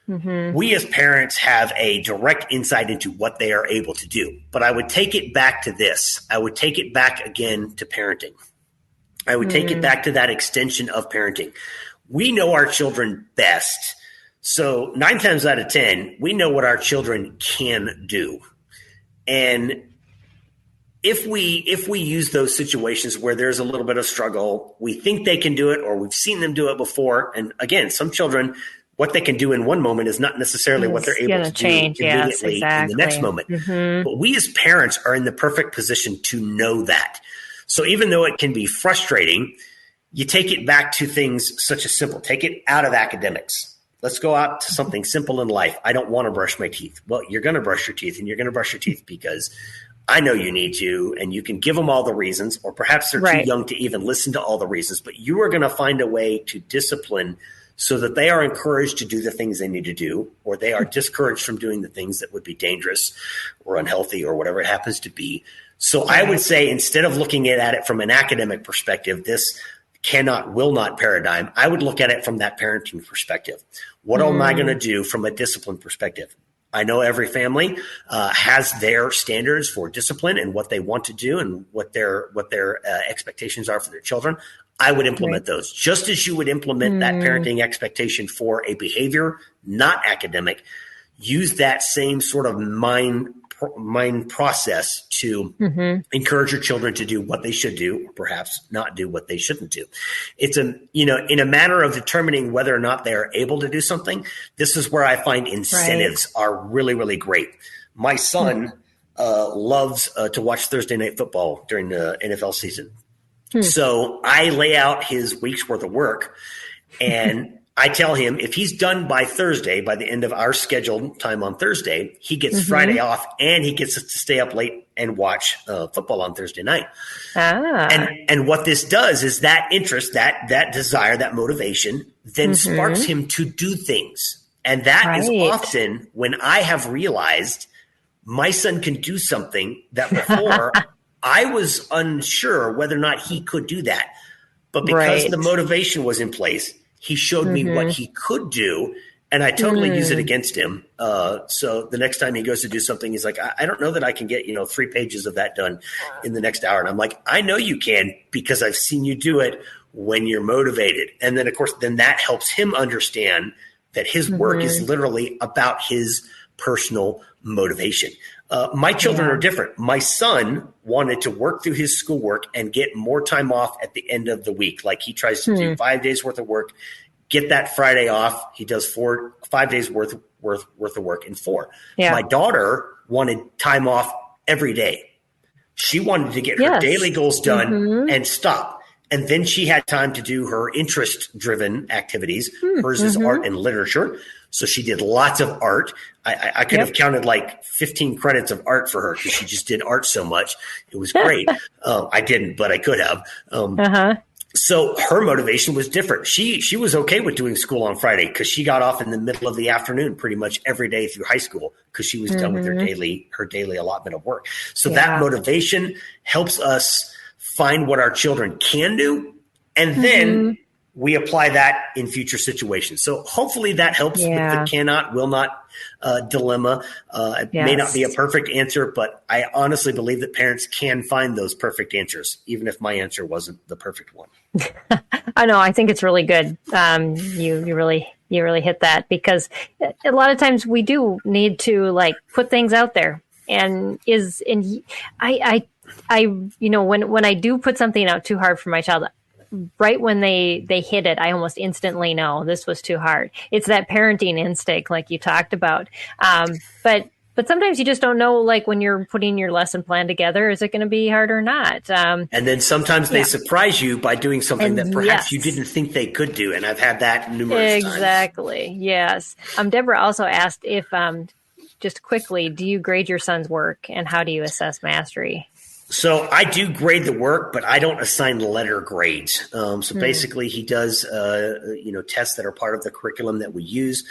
We as parents have a direct insight into what they are able to do. But I would take it back to this. I would take it back again to parenting. I would take it back to that extension of parenting. We know our children best. So 9 times out of 10, we know what our children can do. And if we use those situations where there's a little bit of struggle, we think they can do it or we've seen them do it before. And again, some children, what they can do in one moment is not necessarily what they're able to do immediately in the next moment. But we as parents are in the perfect position to know that. So even though it can be frustrating, you take it back to things such as simple. Take it out of academics. Let's go out to something simple in life. I don't want to brush my teeth. Well, you're going to brush your teeth, and you're going to brush your teeth because I know you need to, and you can give them all the reasons, or perhaps they're too young to even listen to all the reasons, but you are going to find a way to discipline so that they are encouraged to do the things they need to do, or they are discouraged from doing the things that would be dangerous or unhealthy or whatever it happens to be. So I would say, instead of looking at it from an academic perspective, this cannot, will not paradigm, I would look at it from that parenting perspective. What am I going to do from a discipline perspective? I know every family has their standards for discipline and what they want to do and what their expectations are for their children. I would implement those, just as you would implement that parenting expectation for a behavior, not academic. Use that same sort of mind process to encourage your children to do what they should do, or perhaps not do what they shouldn't do. It's in a matter of determining whether or not they are able to do something. This is where I find incentives are really, really great. My son loves to watch Thursday night football during the NFL season. So I lay out his week's worth of work, and I tell him if he's done by Thursday, by the end of our scheduled time on Thursday, he gets Friday off, and he gets to stay up late and watch football on Thursday night. And what this does is that interest, that desire, that motivation then sparks him to do things. And that is often when I have realized my son can do something that before I was unsure whether or not he could do that. But because the motivation was in place, he showed me what he could do, and I totally use it against him. So the next time he goes to do something, he's like, I don't know that I can get 3 pages of that done in the next hour. And I'm like, I know you can, because I've seen you do it when you're motivated. And then, of course, that helps him understand that his work is literally about his personal motivation. My children are different. My son wanted to work through his schoolwork and get more time off at the end of the week. Like, he tries to do 5 days worth of work, get that Friday off. He does 5 days worth of work in 4. My daughter wanted time off every day. She wanted to get her daily goals done and stop. And then she had time to do her interest-driven activities. Hers is art and literature. So she did lots of art. I could have counted like 15 credits of art for her because she just did art so much. It was great. I didn't, but I could have. So her motivation was different. She was okay with doing school on Friday because she got off in the middle of the afternoon pretty much every day through high school because she was done with her daily allotment of work. So that motivation helps us find what our children can do, and then we apply that in future situations. So hopefully that helps with the cannot, will not dilemma. It may not be a perfect answer, but I honestly believe that parents can find those perfect answers, even if my answer wasn't the perfect one. I know. I think it's really good. You really hit that, because a lot of times we do need to put things out there, and when I do put something out too hard for my child, right when they hit it, I almost instantly know this was too hard. It's that parenting instinct, like you talked about. But sometimes you just don't know, when you're putting your lesson plan together, is it going to be hard or not? And then sometimes they surprise you by doing something that perhaps you didn't think they could do. And I've had that numerous times. Exactly. Yes. Deborah also asked if just quickly, do you grade your son's work, and how do you assess mastery? So I do grade the work, but I don't assign letter grades. Basically, he does, tests that are part of the curriculum that we use.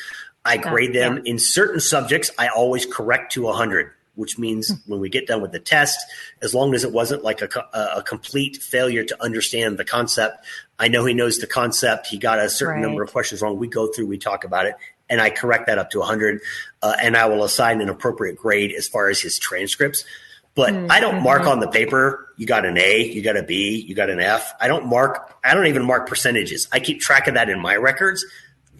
I grade them in certain subjects. I always correct to 100, which means when we get done with the test, as long as it wasn't like a complete failure to understand the concept, I know he knows the concept. He got a certain number of questions wrong. We go through, we talk about it, and I correct that up to 100, and I will assign an appropriate grade as far as his transcripts. But I don't mark on the paper, you got an A, you got a B, you got an F. I don't even mark percentages. I keep track of that in my records.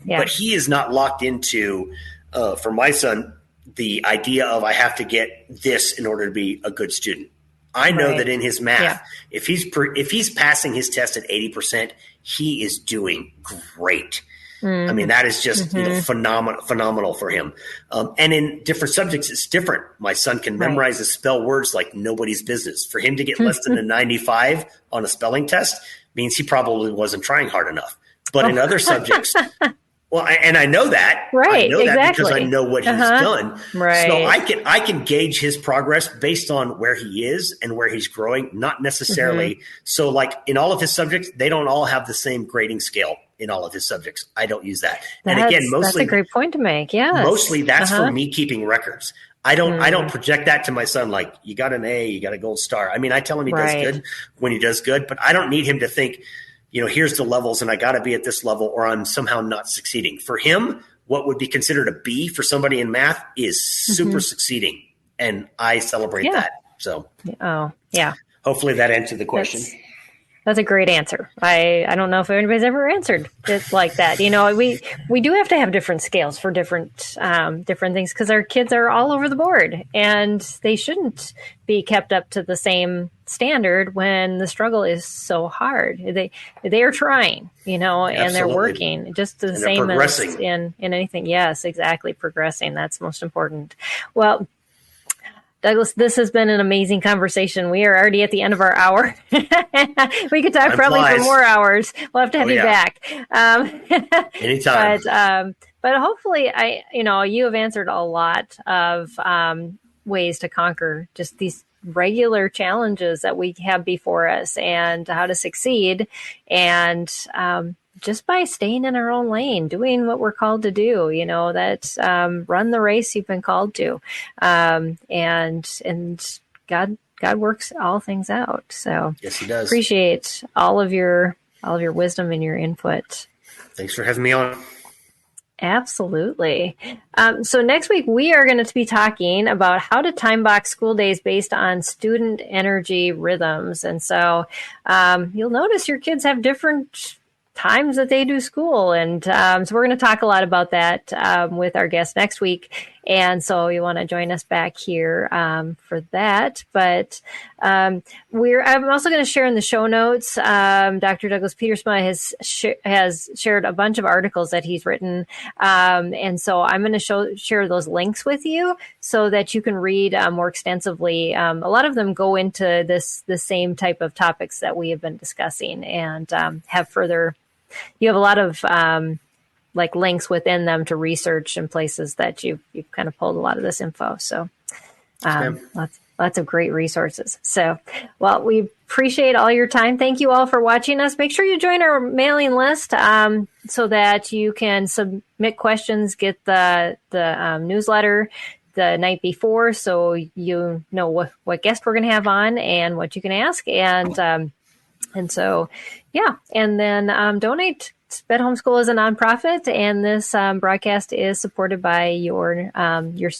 Yeah. But he is not locked into, for my son, the idea of I have to get this in order to be a good student. I know that in his math, if he's passing his test at 80%, he is doing great. I mean, that is just phenomenal for him. And in different subjects, it's different. My son can memorize and spell words like nobody's business. For him to get less than a 95 on a spelling test means he probably wasn't trying hard enough. But in other subjects, and I know that. Right, I know that because I know what he's done. Right. So I can gauge his progress based on where he is and where he's growing, not necessarily. So like in all of his subjects, they don't all have the same grading scale in all of his subjects. I don't use that. And again, mostly that's a great point to make. Yeah. Mostly that's for me keeping records. I don't project that to my son like you got an A, you got a gold star. I mean, I tell him he does good when he does good, but I don't need him to think, here's the levels and I got to be at this level or I'm somehow not succeeding. For him, what would be considered a B for somebody in math is super succeeding. And I celebrate that. So, hopefully that answered the question. That's a great answer. I don't know if anybody's ever answered it like that. We do have to have different scales for different things because our kids are all over the board and they shouldn't be kept up to the same standard when the struggle is so hard. They are trying, and they're working just the same as in anything. Yes, exactly. Progressing. That's most important. Well, Douglas, this has been an amazing conversation. We are already at the end of our hour. We could talk probably for more hours. We'll have to have you back. Anytime. But hopefully, you have answered a lot of ways to conquer just these regular challenges that we have before us and how to succeed. And just by staying in our own lane, doing what we're called to do, run the race you've been called to. And God works all things out. So yes, he does. Appreciate all of your wisdom and your input. Thanks for having me on. Absolutely. So next week, we are going to be talking about how to time box school days based on student energy rhythms. And so you'll notice your kids have different times that they do school. And so we're going to talk a lot about that with our guest next week. And so you want to join us back here for that. But I'm also going to share in the show notes. Dr. Douglas Pietersma has shared a bunch of articles that he's written. And so I'm going to share those links with you so that you can read more extensively. A lot of them go into the same type of topics that we have been discussing and you have a lot of links within them to research and places that you've kind of pulled a lot of this info. So lots of great resources. So, well, we appreciate all your time. Thank you all for watching us. Make sure you join our mailing list so that you can submit questions, get the newsletter the night before so you know what guest we're going to have on and what you can ask. And so, and then donate. SPED Homeschool is a nonprofit, and this broadcast is supported by your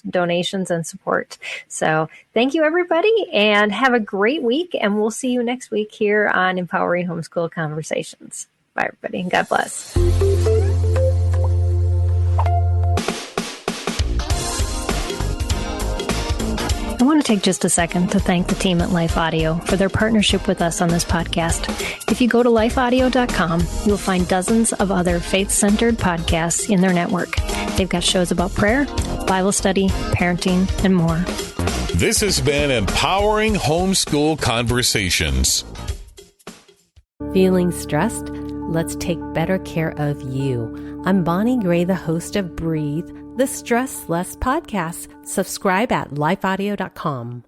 donations and support. So thank you, everybody, and have a great week, and we'll see you next week here on Empowering Homeschool Conversations. Bye, everybody, and God bless. I want to take just a second to thank the team at Life Audio for their partnership with us on this podcast. If you go to lifeaudio.com, you'll find dozens of other faith-centered podcasts in their network. They've got shows about prayer, Bible study, parenting, and more. This has been Empowering Homeschool Conversations. Feeling stressed? let's take better care of you. I'm Bonnie Gray, the host of Breathe, the Stress Less podcast. Subscribe at lifeaudio.com.